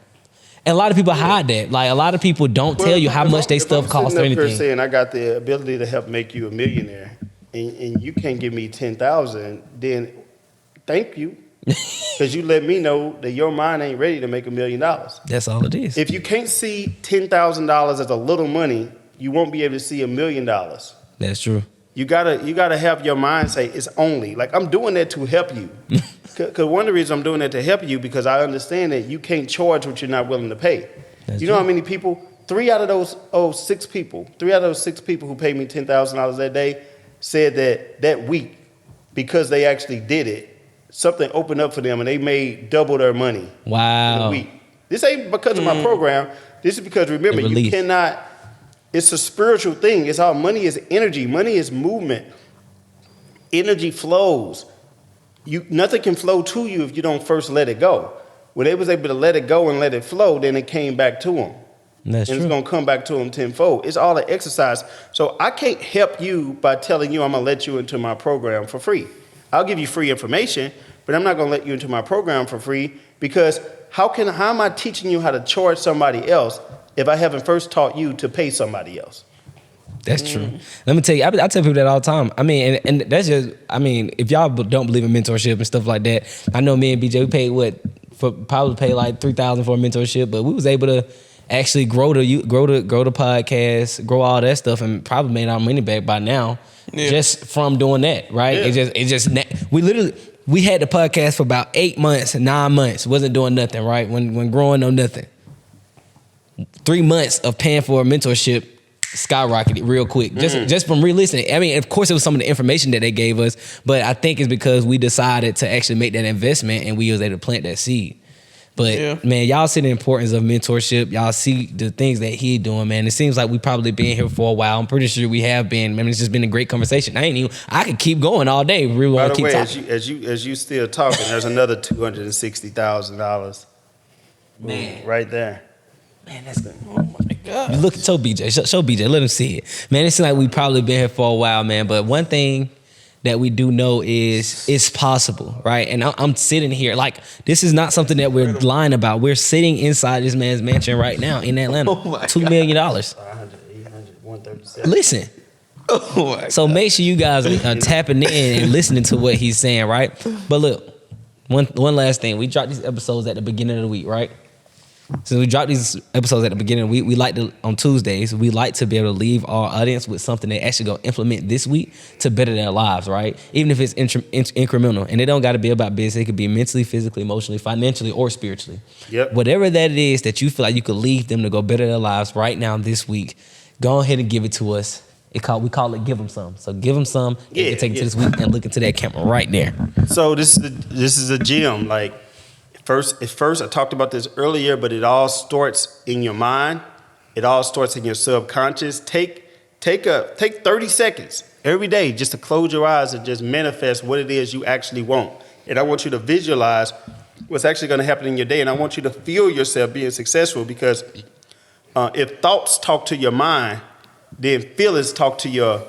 And a lot of people hide that. Like, a lot of people don't tell you how much they stuff costs or anything. Saying I got the ability to help make you a millionaire, and you can't give me $10,000, then thank you, because you let me know that your mind ain't ready to make $1 million. That's all it is. If you can't see $10,000 as a little money, you won't be able to see $1 million. That's true. You gotta have your mind say it's only. Like, I'm doing that to help you. Because one of the reasons I'm doing that to help you, because I understand that you can't charge what you're not willing to pay. That's you know true. How many people? 3 out of those 6 people who paid me $10,000 that day said that week, because they actually did it, something opened up for them and they made double their money. Wow. In a week. This ain't because of my program. This is because, remember, you cannot. It's a spiritual thing. It's how money is energy. Money is movement. Energy flows. Nothing can flow to you if you don't first let it go. When they was able to let it go and let it flow, then it came back to them. That's true. It's going to come back to them tenfold. It's all an exercise. So I can't help you by telling you I'm going to let you into my program for free. I'll give you free information, but I'm not going to let you into my program for free, because how am I teaching you how to charge somebody else if I haven't first taught you to pay somebody else? That's true. Let me tell you, I tell people that all the time. I mean, and that's just, I mean, if y'all don't believe in mentorship and stuff like that, I know me and BJ, we paid probably paid like $3,000 for a mentorship, but we was able to actually grow the podcast, grow all that stuff, and probably made our money back by now, just from doing that, right? Yeah. We had the podcast for about 8 months, 9 months, wasn't doing nothing, right? When growing, no nothing. 3 months of paying for a mentorship skyrocketed real quick, just from re-listening. I mean, of course, it was some of the information that they gave us, but I think it's because we decided to actually make that investment and we was able to plant that seed. But man, y'all see the importance of mentorship. Y'all see the things that he doing, man. It seems like we probably been here for a while. I'm pretty sure we have been. I mean, it's just been a great conversation. I could keep going all day. We really want to keep talking. As you still talking, there's another $260,000. Man, right there. Man, that's good. Oh my God. You look, show BJ. Show BJ. Let him see it. Man, it seems like we probably been here for a while, man. But one thing that we do know is it's possible, right? And I'm sitting here, like, this is not something that we're lying about. We're sitting inside this man's mansion right now in Atlanta. $2 million. 500, 800, 137. Listen. Oh my So make sure you guys are tapping in and listening to what he's saying, right? But look, one last thing. We dropped these episodes at the beginning of the week, right? Since we dropped these episodes at the beginning of the week, we like to, on Tuesdays, we like to be able to leave our audience with something they actually go implement this week to better their lives, right? Even if it's incremental. And it don't got to be about business. It could be mentally, physically, emotionally, financially, or spiritually. Yep. Whatever that it is that you feel like you could leave them to go better their lives right now this week, go ahead and give it to us. We call it give them some. So give them some. And you can take it to this week and look into that camera right there. So this is a gem. Like, First, I talked about this earlier, but it all starts in your mind. It all starts in your subconscious. Take 30 seconds every day just to close your eyes and just manifest what it is you actually want. And I want you to visualize what's actually going to happen in your day. And I want you to feel yourself being successful, because if thoughts talk to your mind, then feelings talk to your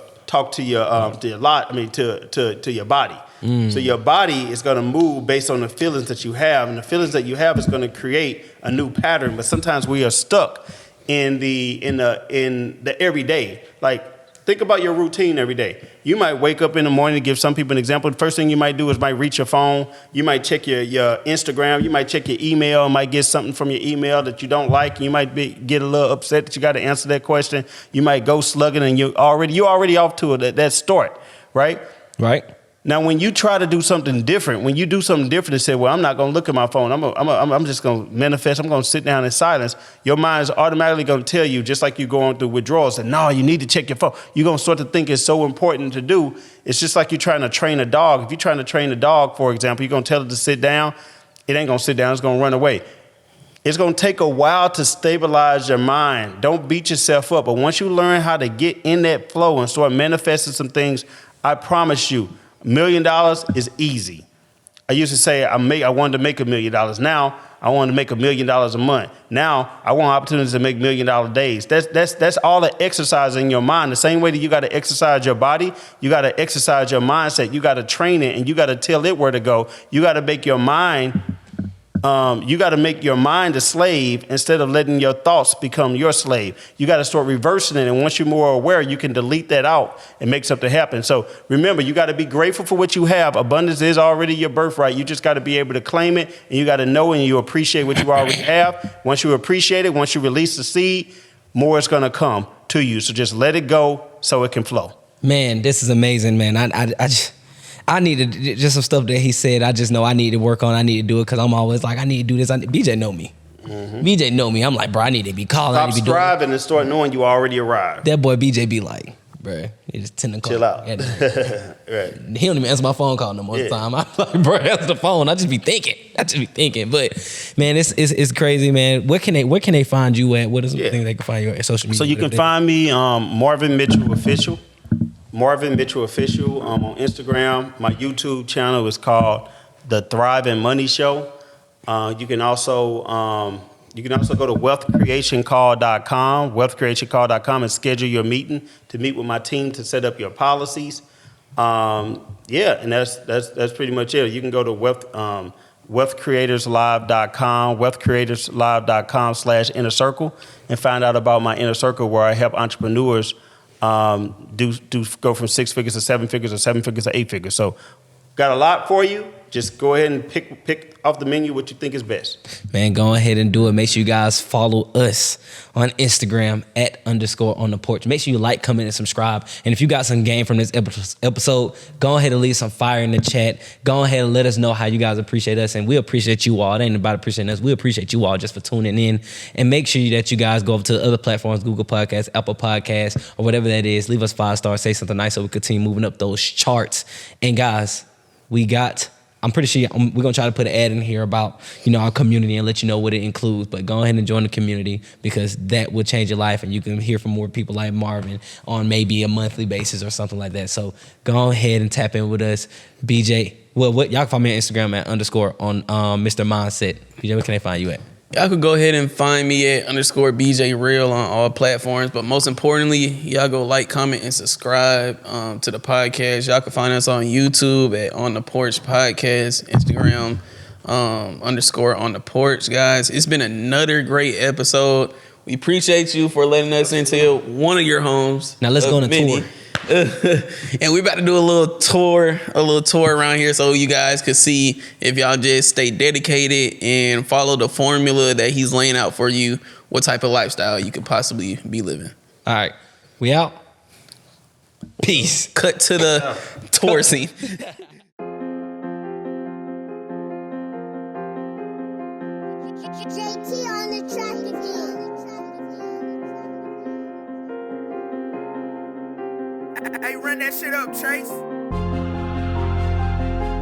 body. So your body is going to move based on the feelings that you have, and the feelings that you have is going to create a new pattern. But sometimes we are stuck in the everyday. Like, think about your routine every day. You might wake up in the morning, to give some people an example. The first thing you might do is might reach your phone. You might check your Instagram. You might check your email. Might get something from your email that you don't like. You might get a little upset that you got to answer that question. You might go slugging, and you're already off to that start, right? Right. Now, when you try to do something different, and say, well, I'm not going to look at my phone. I'm just going to manifest. I'm going to sit down in silence. Your mind is automatically going to tell you, just like you're going through withdrawals, that no, you need to check your phone. You're going to start to think it's so important to do. It's just like you're trying to train a dog. If you're trying to train a dog, for example, you're going to tell it to sit down. It ain't going to sit down. It's going to run away. It's going to take a while to stabilize your mind. Don't beat yourself up. But once you learn how to get in that flow and start manifesting some things, I promise you, $1 million is easy. I used to say I wanted to make $1 million. Now I want to make $1 million a month. Now I want opportunities to make $1 million days. That's all the exercise in your mind. The same way that you got to exercise your body, you got to exercise your mindset. You got to train it, and you got to tell it where to go. You got to make your mind. You got to make your mind a slave instead of letting your thoughts become your slave. You got to start reversing it. And once you're more aware, you can delete that out and make something happen. So remember, you got to be grateful for what you have. Abundance is already your birthright. You just got to be able to claim it, and you got to know and you appreciate what you already have. Once you appreciate it, once you release the seed, more is going to come to you. So just let it go so it can flow. Man, this is amazing, man. I needed just some stuff that he said. I just know I need to work on. I need to do it, because I'm always like, I need to do this. BJ know me. Mm-hmm. BJ know me. I'm like, bro, I need to be calling. Stop striving and start knowing you already arrived. That boy BJ be like, bro, he just tend to call. Chill out. Right. He don't even answer my phone call no more time. I'm like, bro, answer the phone. I just be thinking. But man, it's crazy, man. Where can they find you at? What is the thing they can find you at social media? So you can find me Marvin Mitchell Official. Marvin Mitchell Official on Instagram. My YouTube channel is called The Thrive and Money Show. You can also go to wealthcreationcall.com and schedule your meeting to meet with my team to set up your policies. And that's pretty much it. You can go to wealthcreatorslive.com, wealthcreatorslive.com/inner circle, and find out about my inner circle, where I help entrepreneurs do go from 6 figures to 7 figures or 7 figures to 8 figures. So got a lot for you. Just go ahead and pick off the menu what you think is best. Man, go ahead and do it. Make sure you guys follow us on Instagram @_on the porch. Make sure you like, comment, and subscribe. And if you got some game from this episode, go ahead and leave some fire in the chat. Go ahead and let us know how you guys appreciate us. And we appreciate you all. It ain't about appreciating us. We appreciate you all just for tuning in. And make sure that you guys go over to the other platforms, Google Podcasts, Apple Podcasts, or whatever that is. Leave us 5 stars. Say something nice so we continue moving up those charts. And guys, I'm pretty sure we're going to try to put an ad in here about, our community and let you know what it includes. But go ahead and join the community because that will change your life and you can hear from more people like Marvin on maybe a monthly basis or something like that. So go ahead and tap in with us. BJ, y'all can find me on Instagram @ _ on Mr. Mindset. BJ, where can they find you at? Y'all could go ahead and find me at _BJ Real on all platforms. But most importantly, y'all go like, comment, and subscribe to the podcast. Y'all can find us on YouTube at On The Porch Podcast, Instagram _ On The Porch. Guys, it's been another great episode. We appreciate you for letting us into one of your homes. Now let's go on a tour. And we're about to do a little tour around here so you guys could see if y'all just stay dedicated and follow the formula that he's laying out for you, what type of lifestyle you could possibly be living. All right. We out. Peace. Cut to the tour scene. JT on the track again. Hey, run that shit up, Chase.